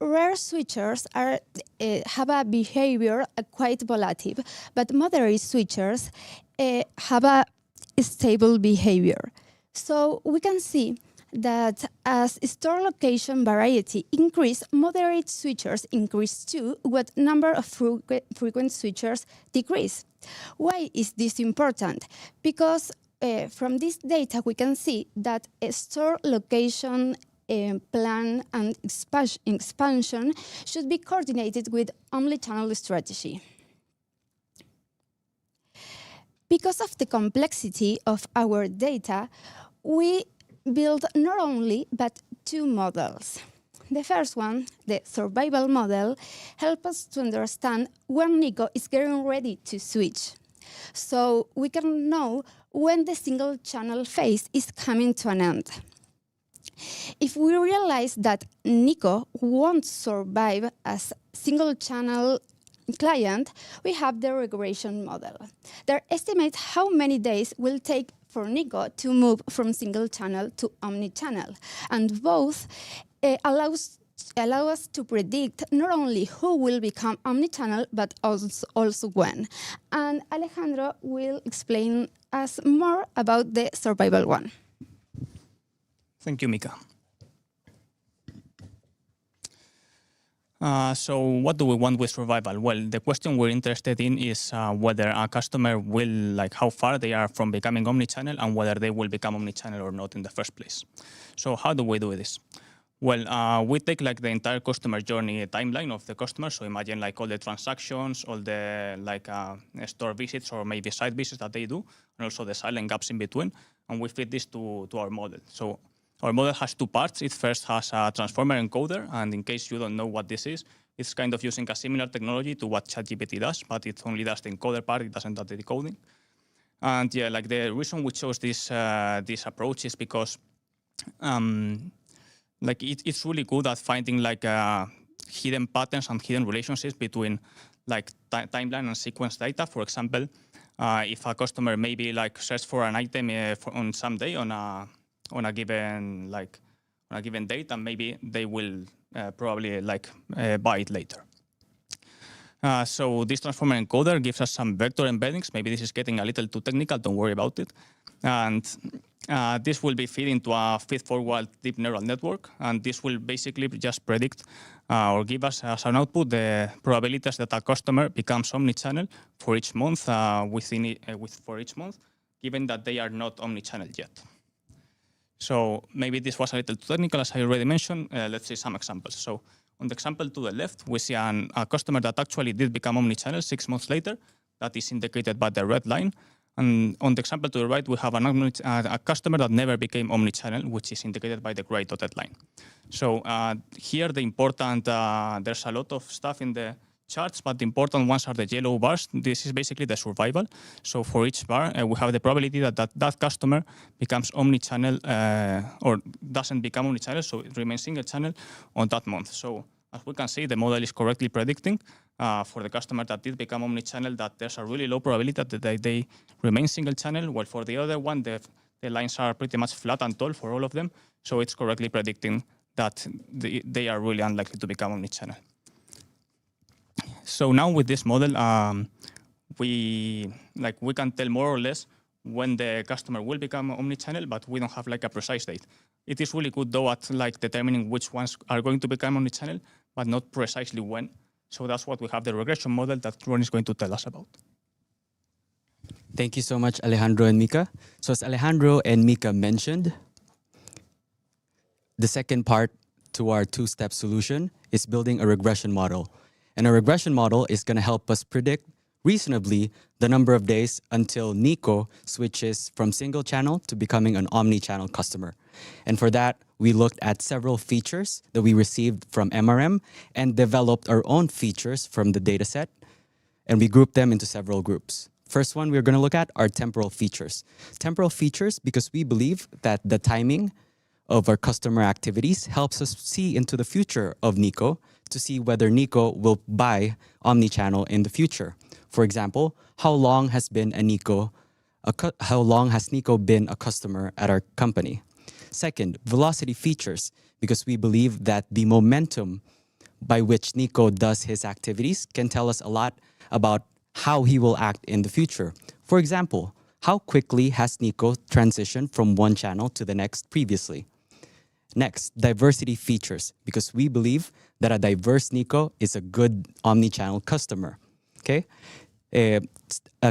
Rare switchers have a behavior quite volatile, but moderate switchers have a stable behavior. So we can see that as store location variety increase, moderate switchers increase too, what number of frequent switchers decrease. Why is this important? Because from this data we can see that a store location plan and expansion should be coordinated with omnichannel strategy. Because of the complexity of our data, we build not only but two models. The first one, the survival model, helps us to understand when Nico is getting ready to switch. So we can know when the single channel phase is coming to an end. If we realize that Nico won't survive as single channel client, we have the regression model that estimates how many days will take for Nico to move from single channel to omni-channel. And both allow us to predict not only who will become omni-channel, but also when. And Alejandro will explain us more about the survival one. Thank you, Mika. So what do we want with survival? Well, the question we're interested in is whether a customer will, like how far they are from becoming omnichannel and whether they will become omnichannel or not in the first place. So how do we do this? Well, we take like the entire customer journey timeline of the customer. So imagine like all the transactions, all the like store visits or maybe site visits that they do, and also the silent gaps in between. And we fit this to our model. So our model has two parts. It first has a transformer encoder, and in case you don't know what this is, it's kind of using a similar technology to what ChatGPT does, but it only does the encoder part, it doesn't do the decoding. And yeah, like the reason we chose this this approach is because like it's really good at finding like hidden patterns and hidden relationships between like timeline and sequence data. For example, if a customer maybe like search for an item on some day on a given date, and maybe they will probably like buy it later. So this transformer encoder gives us some vector embeddings. Maybe this is getting a little too technical. Don't worry about it. And this will be fed into a feed-forward deep neural network, and this will basically just predict or give us as an output the probabilities that a customer becomes omnichannel for each month for each month, given that they are not omnichannel yet. So maybe this was a little too technical, as I already mentioned. Let's see some examples. So on the example to the left, we see a customer that actually did become omnichannel 6 months later. That is indicated by the red line. And on the example to the right, we have a customer that never became omnichannel, which is indicated by the gray dotted line. So here, the important, there's a lot of stuff in the charts, but the important ones are the yellow bars. This is basically the survival. So for each bar, we have the probability that customer becomes omnichannel or doesn't become omnichannel, so it remains single channel on that month. So as we can see, the model is correctly predicting for the customer that did become omnichannel that there's a really low probability that they remain single channel, while for the other one, the lines are pretty much flat and tall for all of them. So it's correctly predicting that they are really unlikely to become omnichannel. So now with this model, we can tell more or less when the customer will become omnichannel, but we don't have like a precise date. It is really good though at like determining which ones are going to become omnichannel, but not precisely when. So that's what we have the regression model that Ron is going to tell us about. Thank you so much, Alejandro and Mika. So as Alejandro and Mika mentioned, the second part to our two-step solution is building a regression model. And a regression model is going to help us predict reasonably the number of days until Nico switches from single channel to becoming an omni-channel customer. And for that, we looked at several features that we received from MRM and developed our own features from the dataset. And we grouped them into several groups. First one we're going to look at are temporal features. Temporal features because we believe that the timing of our customer activities helps us see into the future of Nico to see whether Nico will buy omnichannel in the future. For example, how long has Nico been a customer at our company? Second, velocity features, because we believe that the momentum by which Nico does his activities can tell us a lot about how he will act in the future. For example, how quickly has Nico transitioned from one channel to the next previously? Next, diversity features, because we believe that a diverse Nico is a good omni-channel customer. Okay, a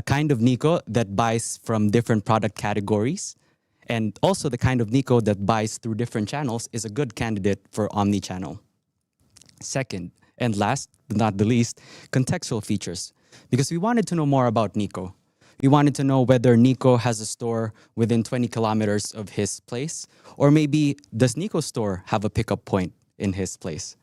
kind of Nico that buys from different product categories And also the kind of Nico that buys through different channels is a good candidate for omni-channel. Second, and last but not the least, contextual features. Because we wanted to know more about Nico. We wanted to know whether Nico has a store within 20 kilometers of his place, or maybe does Nico's store have a pickup point in his place?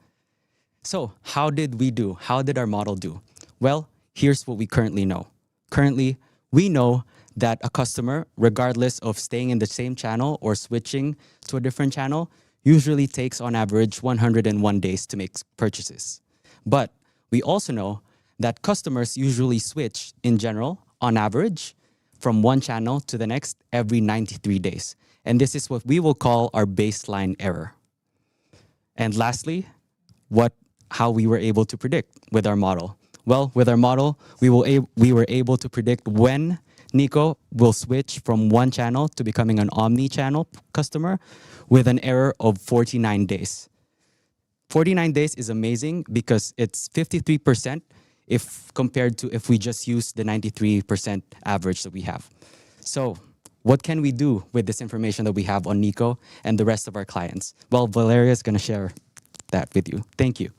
So how did we do? How did our model do? Well, here's what we currently know. Currently, we know that a customer, regardless of staying in the same channel or switching to a different channel, usually takes on average 101 days to make purchases. But we also know that customers usually switch in general, on average, from one channel to the next every 93 days. And this is what we will call our baseline error. And lastly, how we were able to predict with our model. Well, with our model, we were able to predict when Nico will switch from one channel to becoming an omni-channel customer with an error of 49 days. 49 days is amazing because it's 53% if compared to if we just use the 93% average that we have. So what can we do with this information that we have on Nico and the rest of our clients? Well, Valeria is going to share that with you. Thank you.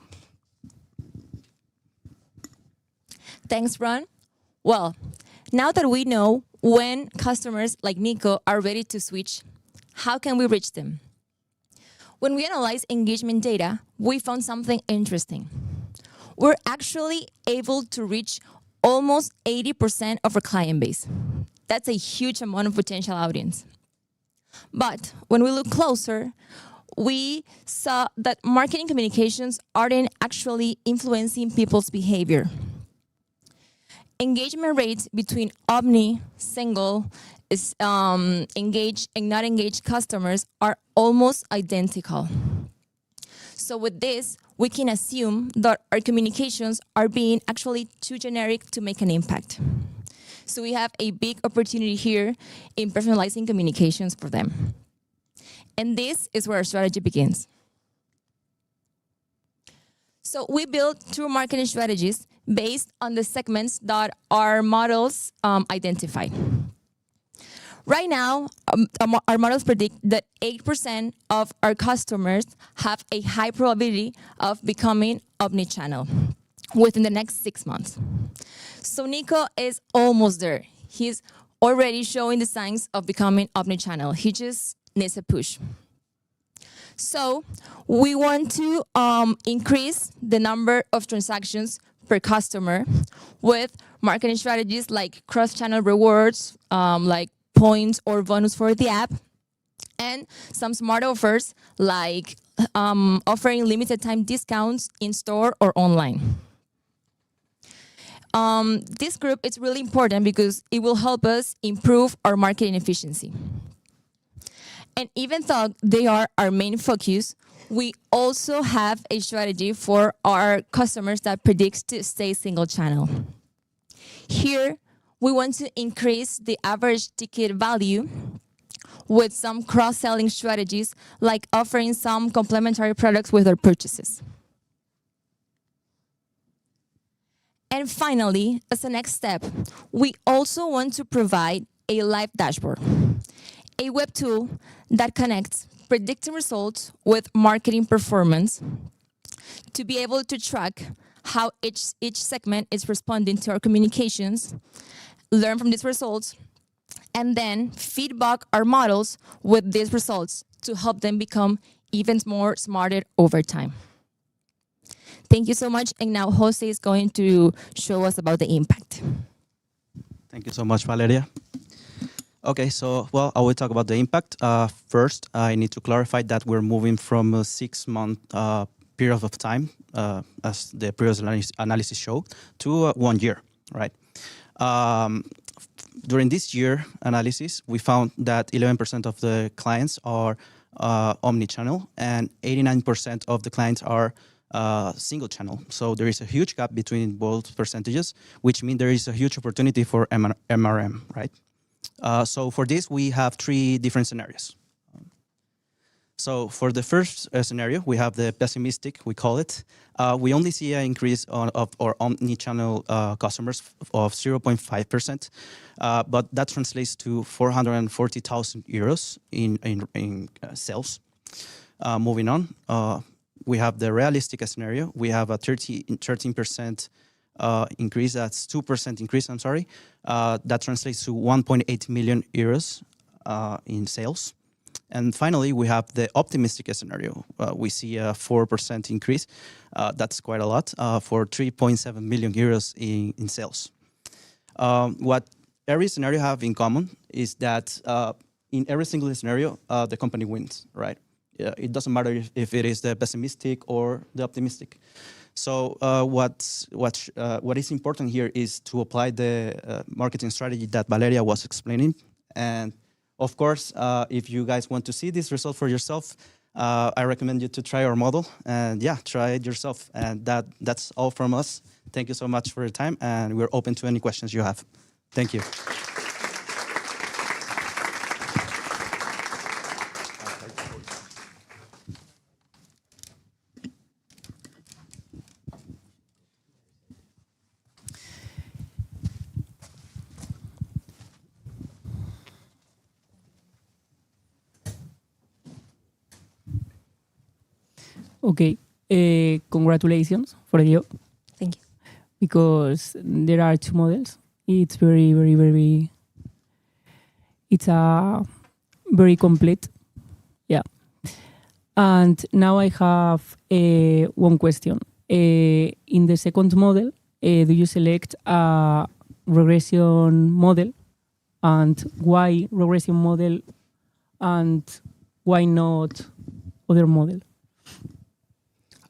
Thanks, Ron. Well, now that we know when customers like Nico are ready to switch, how can we reach them? When we analyze engagement data, we found something interesting. We're actually able to reach almost 80% of our client base. That's a huge amount of potential audience. But when we look closer, we saw that marketing communications aren't actually influencing people's behavior. Engagement rates between omni, single, engaged and not engaged customers are almost identical. So with this, we can assume that our communications are being actually too generic to make an impact. So we have a big opportunity here in personalizing communications for them. And this is where our strategy begins. So we built two marketing strategies based on the segments that our models identified. Right now, our models predict that 8% of our customers have a high probability of becoming omnichannel within the next 6 months. So Nico is almost there. He's already showing the signs of becoming omnichannel. He just needs a push. So we want to increase the number of transactions per customer with marketing strategies like cross-channel rewards, like points or bonus for the app, and some smart offers like offering limited time discounts in store or online. This group is really important because it will help us improve our marketing efficiency. And even though they are our main focus, we also have a strategy for our customers that predicts to stay single channel. Here, we want to increase the average ticket value with some cross-selling strategies, like offering some complementary products with our purchases. And finally, as a next step, we also want to provide a live dashboard, a web tool that connects predicting results with marketing performance to be able to track how each segment is responding to our communications, learn from these results, and then feedback our models with these results to help them become even more smarter over time. Thank you so much. And now Jose is going to show us about the impact. Thank you so much, Valeria. Okay, so, well, I will talk about the impact. First, I need to clarify that we're moving from a 6-month period of time, as the previous analysis showed, to 1 year, right? During this year analysis, we found that 11% of the clients are omni-channel and 89% of the clients are single channel. So there is a huge gap between both percentages, which means there is a huge opportunity for MRM, right? So for this, we have 3 different scenarios. So for the first scenario, we have the pessimistic, we call it. We only see an increase of our omni-channel customers of 0.5%, but that translates to 440,000 euros in sales. Moving on, we have the realistic scenario. We have a 13% increase. That's 2% increase. I'm sorry. That translates to 1.8 million euros in sales. And finally, we have the optimistic scenario. We see a 4% increase. That's quite a lot for 3.7 million euros in sales. What every scenario have in common is that in every single scenario, the company wins, right? It doesn't matter if it is the pessimistic or the optimistic. So what is important here is to apply the marketing strategy that Valeria was explaining. And of course, if you guys want to see this result for yourself, I recommend you to try our model and yeah, try it yourself. And that's all from us. Thank you so much for your time, and we're open to any questions you have. Thank you. Okay, congratulations for the job. Thank you. Because there are two models. It's very, it's very complete. Yeah. And now I have one question. In the second model, do you select a regression model? And why regression model and why not other model?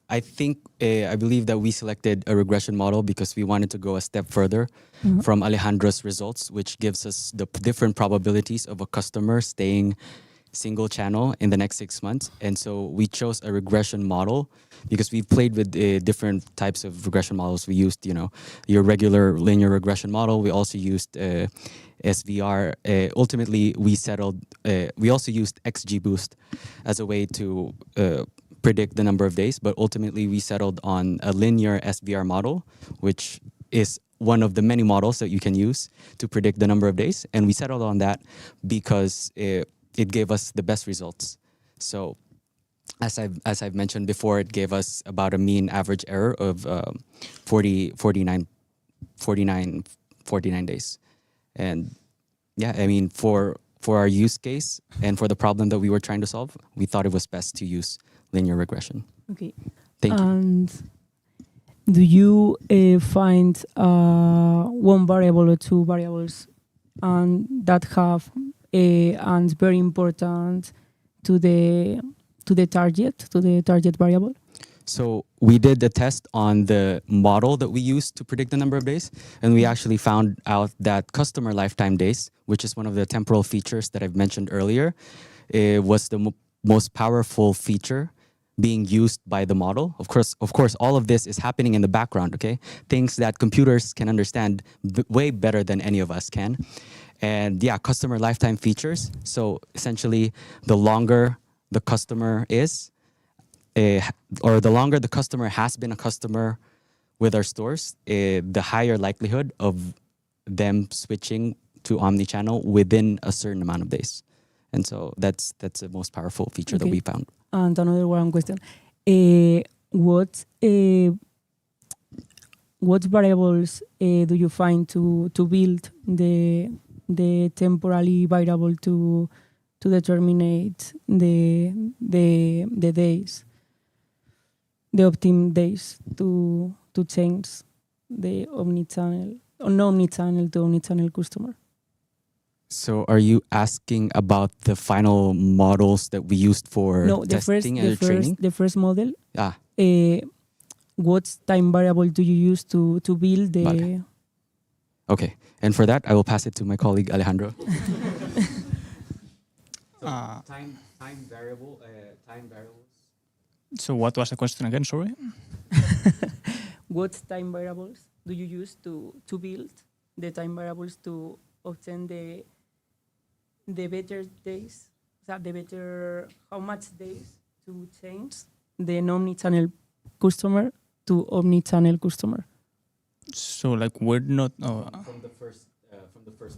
I believe that we selected a regression model because we wanted to go a step further from Alejandro's results, which gives us the different probabilities of a customer staying single channel in the next 6 months. And so we chose a regression model because we've played with different types of regression models. We used, your regular linear regression model. We also used SVR. Ultimately, we also used XGBoost as a way to predict the number of days, but ultimately we settled on a linear SVR model, which is one of the many models that you can use to predict the number of days. And we settled on that because it gave us the best results. So as I've mentioned before, it gave us about a mean average error of 49 days. And yeah, I mean, for our use case and for the problem that we were trying to solve, we thought it was best to use linear regression. Okay. Thank you. And do you find one variable or two variables and that have and very important to the target variable? So we did the test on the model that we used to predict the number of days, and we actually found out that customer lifetime days, which is one of the temporal features that I've mentioned earlier, was the most powerful feature being used by the model. Of course, all of this is happening in the background, okay? Things that computers can understand way better than any of us can. And yeah, customer lifetime features. So essentially, the longer the customer is, or the longer the customer has been a customer with our stores, the higher likelihood of them switching to omnichannel within a certain amount of days. And so that's the most powerful feature that we found. And another one question: what variables do you find to build the temporally variable to determine the days, the optimum days to change the omnichannel or non-omnichannel to omnichannel customer? So are you asking about the final models that we used for testing and training? The first model. Ah. What time variable do you use to build the... Vale. Okay. And for that, I will pass it to my colleague, Alejandro. Time variables. So what was the question again, sorry? What time variables do you use to build the time variables to obtain the better days? that the better, how much days to change the omni-channel customer to omni-channel customer? So like we're not. From the first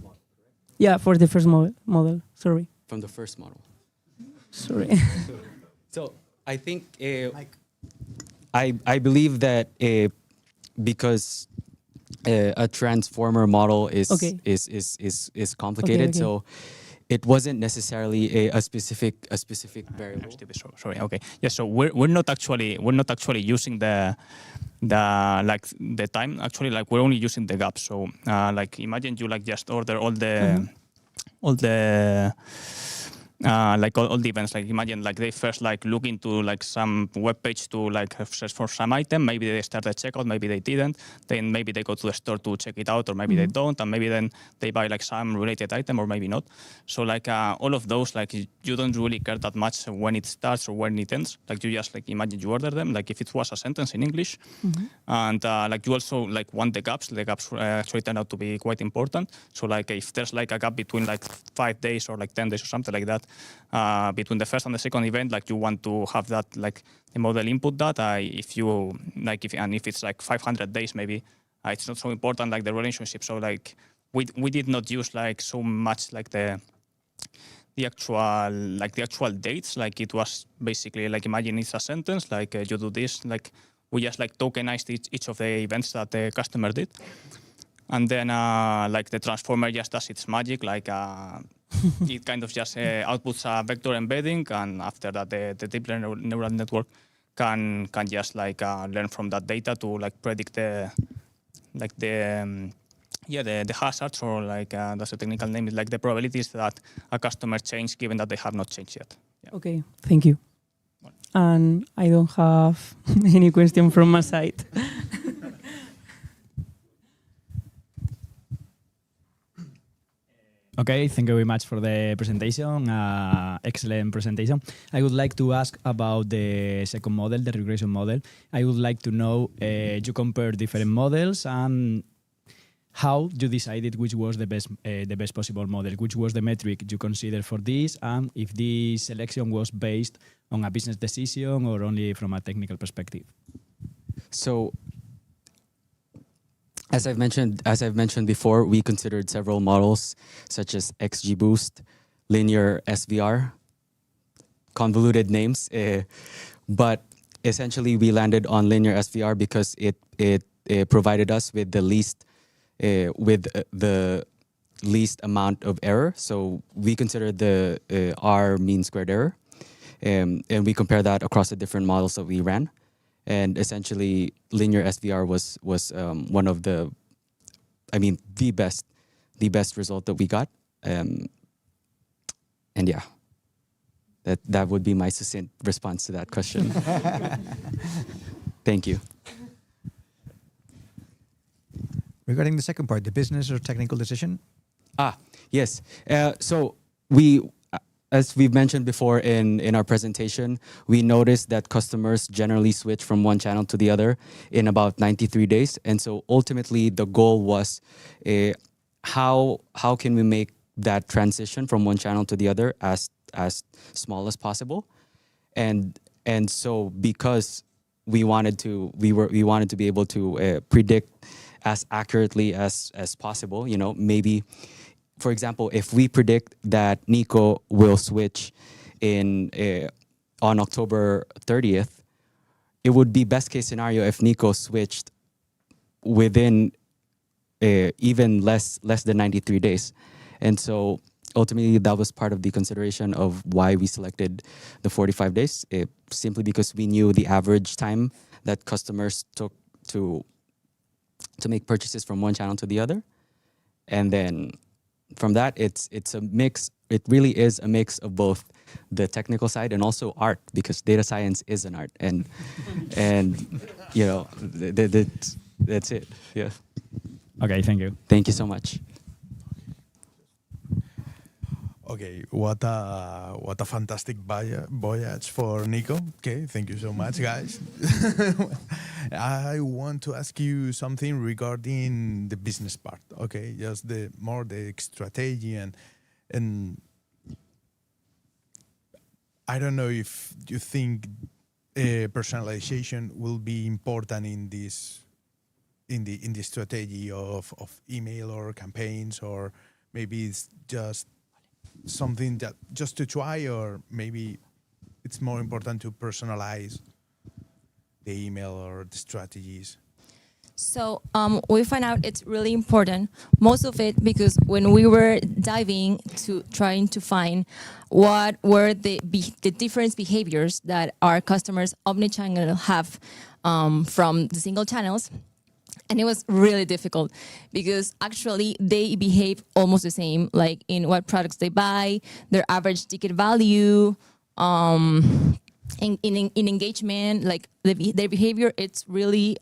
model, correct? Yeah, for the first model. Sorry. From the first model. Sorry. So I think I believe that because a transformer model is complicated, Okay. so it wasn't necessarily a specific variable. Sorry. Okay. Yeah. So we're not actually using the time. Actually, like we're only using the gap. So like imagine you like just order all the like all the events. Like imagine like they first like look into like some web page to like search for some item. Maybe they start the checkout, maybe they didn't. Then maybe they go to the store to check it out, or maybe they don't, and maybe then they buy like some related item, or maybe not. So like all of those, like you don't really care that much when it starts or when it ends. Like you just like imagine you order them. Like if it was a sentence in English, and like you also like want the gaps. The gaps actually turn out to be quite important. So like if there's like a gap between like 5 days or like 10 days or something like that, between the first and the second event, like you want to have that like the model input data. If you like if it's like 500 days, maybe it's not so important like the relationship. So like we did not use like so much like the actual dates. Like it was basically like imagine it's a sentence, like you do this, like we just like tokenized each of the events that the customer did, and then like the transformer just does its magic, like it kind of just outputs a vector embedding, and after that the deep neural network can just like learn from that data to like predict the hazards, or like that's the technical name, is like the probabilities that a customer change given that they have not changed yet. Yeah. Okay, thank you. And I don't have any question from my side. Okay, thank you very much for the presentation. Excellent presentation. I would like to ask about the second model, the regression model. I would like to know, you compare different models and how you decided which was the best possible model, which was the metric you considered for this, and if this selection was based on a business decision or only from a technical perspective. So, as I've mentioned before, we considered several models such as XGBoost, linear SVR, convoluted names, but essentially we landed on linear SVR because it provided us with the least amount of error. So we considered the R mean squared error, and we compare that across the different models that we ran. And essentially, linear SVR was one of the best result that we got. And yeah, that would be my succinct response to that question. Thank you. Regarding the second part, the business or technical decision? Yes. So as we've mentioned before in our presentation, we noticed that customers generally switch from one channel to the other in about 93 days. And so ultimately the goal was how can we make that transition from one channel to the other as small as possible. And so because we wanted to be able to predict as accurately as possible, maybe, for example, if we predict that Nico will switch on October 30th, it would be best case scenario if Nico switched within even less than 93 days. And so ultimately that was part of the consideration of why we selected the 45 days, simply because we knew the average time that customers took to make purchases from one channel to the other. And then from that, it's a mix. It really is a mix of both the technical side and also art, because data science is an art, and that's it. Yeah. Okay, thank you. Thank you so much. Okay, what a fantastic voyage for Nico. Okay, thank you so much, guys. I want to ask you something regarding the business part. Okay, just the strategy and I don't know if you think personalization will be important in this in the strategy of email or campaigns, or maybe it's just something that just to try, or maybe it's more important to personalize the email or the strategies. So we find out it's really important, most of it because when we were diving to trying to find what were the different behaviors that our customers omnichannel have from the single channels, and it was really difficult because actually they behave almost the same, like in what products they buy, their average ticket value, in engagement, like their behavior, it's really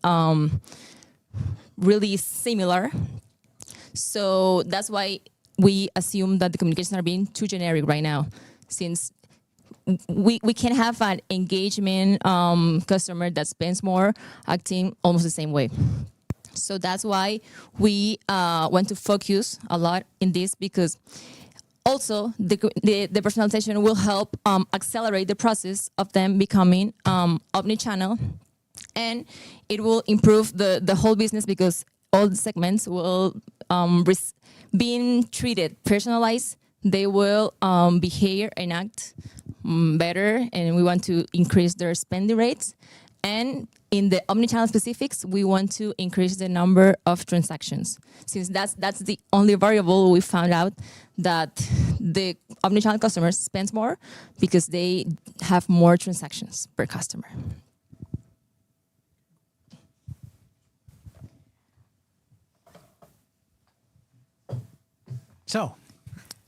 really similar. So that's why we assume that the communications are being too generic right now, since we can have an engagement customer that spends more acting almost the same way. So that's why we want to focus a lot in this, because also the personalization will help accelerate the process of them becoming omnichannel. And it will improve the whole business because all the segments will, being treated personalized, they will behave and act better, and we want to increase their spending rates. And in the omnichannel specifics, we want to increase the number of transactions, since that's the only variable we found out that the omnichannel customers spend more because they have more transactions per customer. So,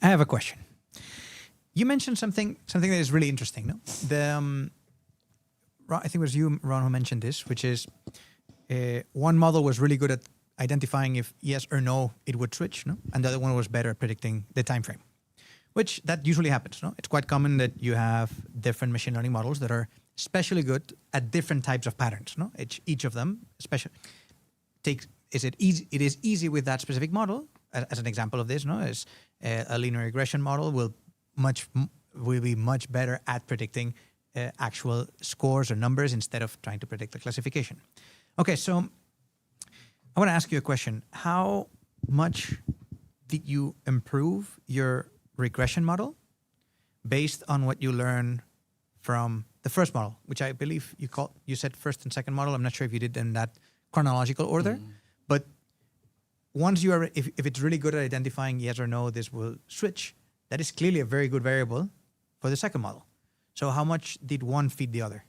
I have a question. You mentioned something that is really interesting. No, I think it was you, Ron, who mentioned this, which is one model was really good at identifying if yes or no it would switch, no, and the other one was better at predicting the time frame. Which that usually happens. No, it's quite common that you have different machine learning models that are especially good at different types of patterns. No, each of them it is easy with that specific model. As an example of this, no, is a linear regression model will be much better at predicting actual scores or numbers instead of trying to predict the classification. Okay, so I want to ask you a question. How much did you improve your regression model based on what you learned from the first model, which I believe you said first and second model. I'm not sure if you did in that chronological order, but once you are, if it's really good at identifying yes or no, this will switch, that is clearly a very good variable for the second model. So how much did one feed the other?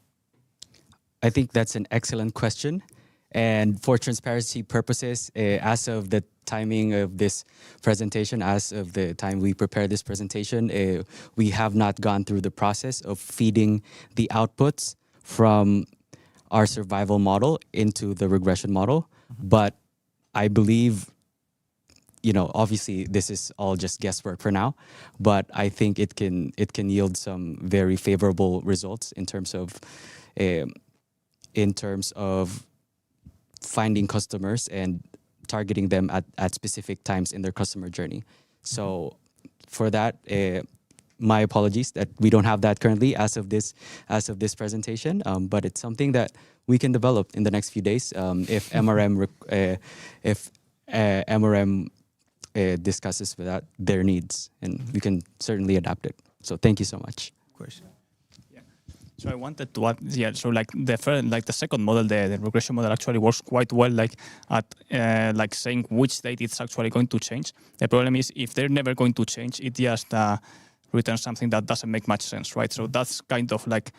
I think that's an excellent question. And for transparency purposes, as of the timing of this presentation, as of the time we prepared this presentation, we have not gone through the process of feeding the outputs from our survival model into the regression model. But I believe, obviously this is all just guesswork for now, but I think it can yield some very favorable results in terms of finding customers and targeting them at specific times in their customer journey. So for that, my apologies that we don't have that currently as of this presentation, but it's something that we can develop in the next few days if MRM discusses with their needs, and we can certainly adapt it. So thank you so much. Of course. So I wanted to add, so like the second model, the regression model actually works quite well, at saying which date it's actually going to change. The problem is if they're never going to change, it just returns something that doesn't make much sense, right? So that's kind of like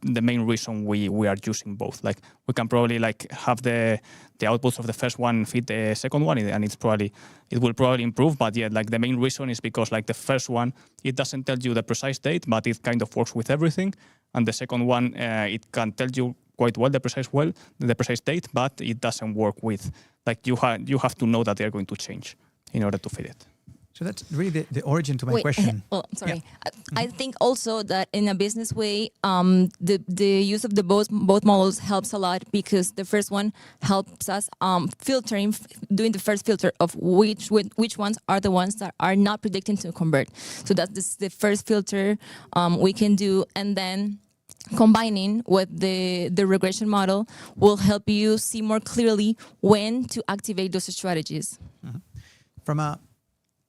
the main reason we are using both. Like we can probably have the outputs of the first one feed the second one, and it will probably improve. But yeah, the main reason is because the first one, it doesn't tell you the precise date, but it kind of works with everything. And the second one, it can tell you quite well the precise date, but it doesn't work with you have to know that they are going to change in order to feed it. So that's really the origin to my Wait, question. Oh, sorry. Yeah. I think also that in a business way, the use of the both models helps a lot, because the first one helps us filtering, doing the first filter of which ones are the ones that are not predicting to convert. So that's the first filter we can do, and then combining with the regression model will help you see more clearly when to activate those strategies. Mm-hmm. From a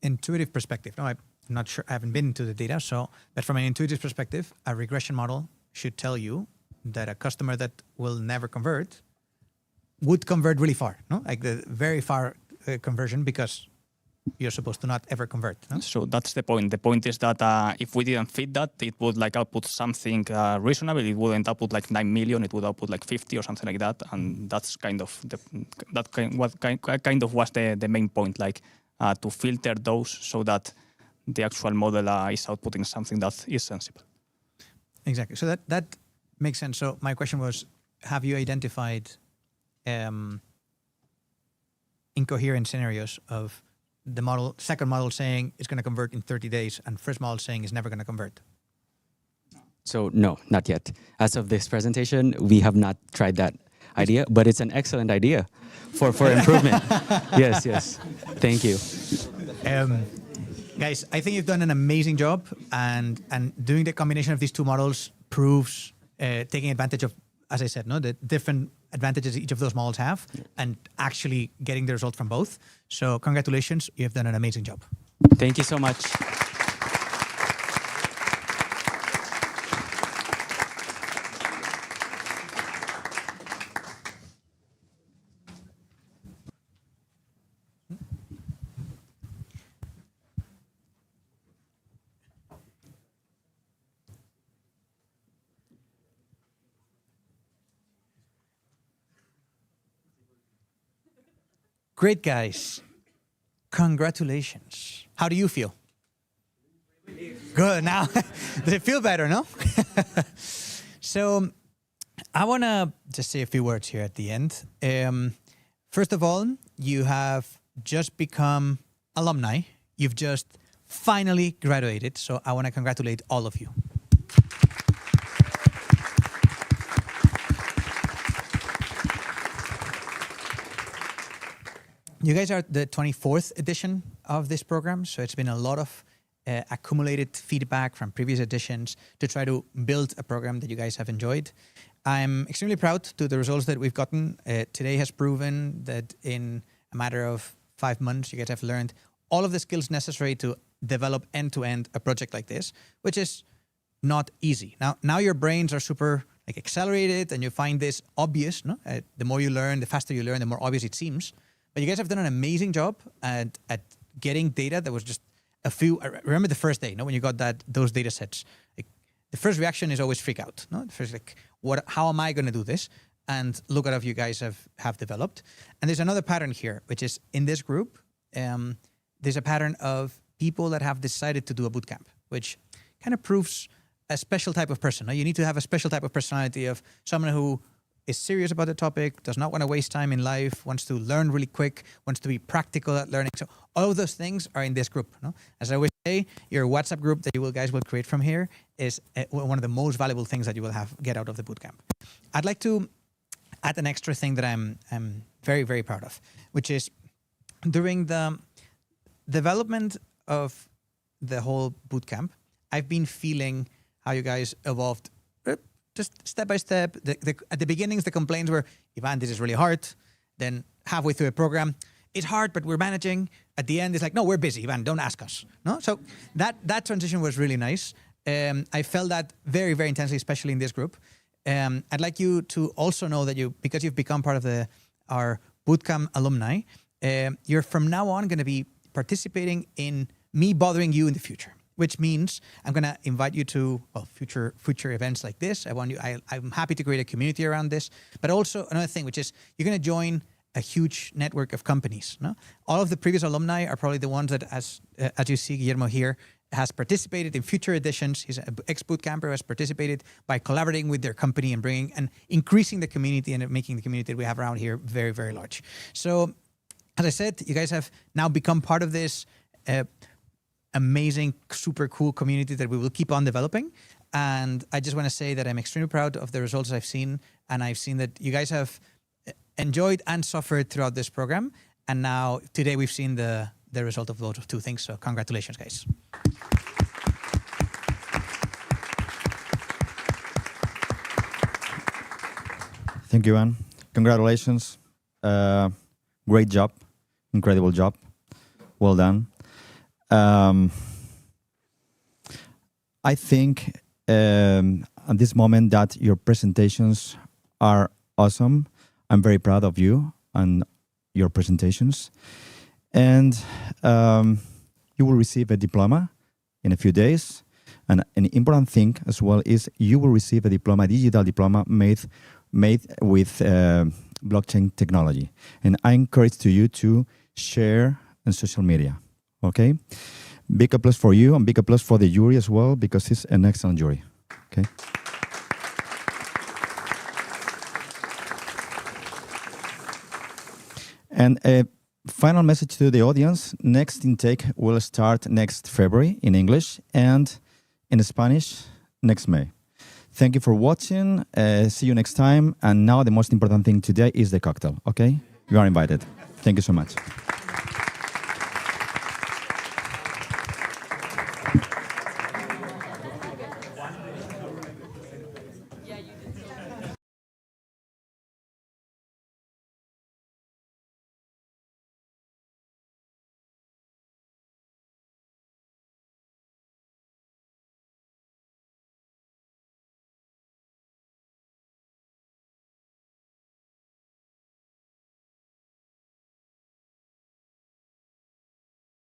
intuitive perspective, no, I'm not sure, I haven't been into the data, but from an intuitive perspective, a regression model should tell you that a customer that will never convert would convert really far, no? Like the very far conversion, because you're supposed to not ever convert. No? So that's the point. The point is that if we didn't fit that, it would like output something reasonable. It wouldn't output like 9 million. It would output like 50 or something like that. And that's kind of was the main point, like to filter those so that the actual model is outputting something that is sensible. Exactly. So that makes sense. So my question was, have you identified incoherent scenarios of the second model saying it's going to convert in 30 days and first model saying it's never going to convert? So no, not yet. As of this presentation, we have not tried that idea, but it's an excellent idea for improvement. Yes. Thank you. Guys, I think you've done an amazing job, and doing the combination of these two models proves taking advantage of, as I said, the different advantages each of those models have, and actually getting the result from both. So congratulations, you have done an amazing job. Thank you so much. Great, guys. Congratulations. How do you feel? Good. Now, does it feel better, no? So I want to just say a few words here at the end. First of all, you have just become alumni. You've just finally graduated. So I want to congratulate all of you. You guys are the 24th edition of this program, so it's been a lot of accumulated feedback from previous editions to try to build a program that you guys have enjoyed. I'm extremely proud to the results that we've gotten. Today has proven that in a matter of 5 months, you guys have learned all of the skills necessary to develop end-to-end a project like this, which is not easy. Now your brains are super accelerated, and you find this obvious. No? The more you learn, the faster you learn, the more obvious it seems. But you guys have done an amazing job at getting data that was just a few. I remember the first day, when you got those data sets. The first reaction is always freak out. No, the first how am I going to do this? And look at how you guys have developed. And there's another pattern here, which is in this group. There's a pattern of people that have decided to do a bootcamp, which kind of proves a special type of person. No? You need to have a special type of personality of someone who is serious about the topic, does not want to waste time in life, wants to learn really quick, wants to be practical at learning. So all of those things are in this group. No? As I always say, your WhatsApp group that you guys will create from here is one of the most valuable things that you will get out of the bootcamp. I'd like to add an extra thing that I'm very, very proud of, which is during the development of the whole bootcamp, I've been feeling how you guys evolved just step by step. At the beginnings, the complaints were, Ivan, this is really hard. Then halfway through the program, it's hard, but we're managing. At the end, it's like, no, we're busy, Ivan, don't ask us. No, so that transition was really nice. I felt that very, very intensely, especially in this group. I'd like you to also know that because you've become part of our Bootcamp alumni, you're from now on going to be participating in me bothering you in the future. Which means I'm going to invite you to future events like this. I'm happy to create a community around this. But also another thing, which is you're going to join a huge network of companies. No? All of the previous alumni are probably the ones that, as you see Guillermo here, has participated in future editions. He's an ex-bootcamper, has participated by collaborating with their company and bringing and increasing the community and making the community that we have around here very, very large. So, as I said, you guys have now become part of this amazing, super cool community that we will keep on developing. And I just want to say that I'm extremely proud of the results I've seen. And I've seen that you guys have enjoyed and suffered throughout this program. And now today we've seen the result of those two things. So congratulations, guys. Thank you, Ivan. Congratulations. Great job. Incredible job. Well done. I think at this moment that your presentations are awesome. I'm very proud of you and your presentations. And you will receive a diploma in a few days. And an important thing as well is you will receive a diploma, a digital diploma made with blockchain technology. And I encourage you to share on social media. Okay? Big applause for you and big applause for the jury as well, because it's an excellent jury. Okay? And a final message to the audience. Next intake will start next February in English and in Spanish next May. Thank you for watching. See you next time. And now the most important thing today is the cocktail, okay? You are invited. Thank you so much.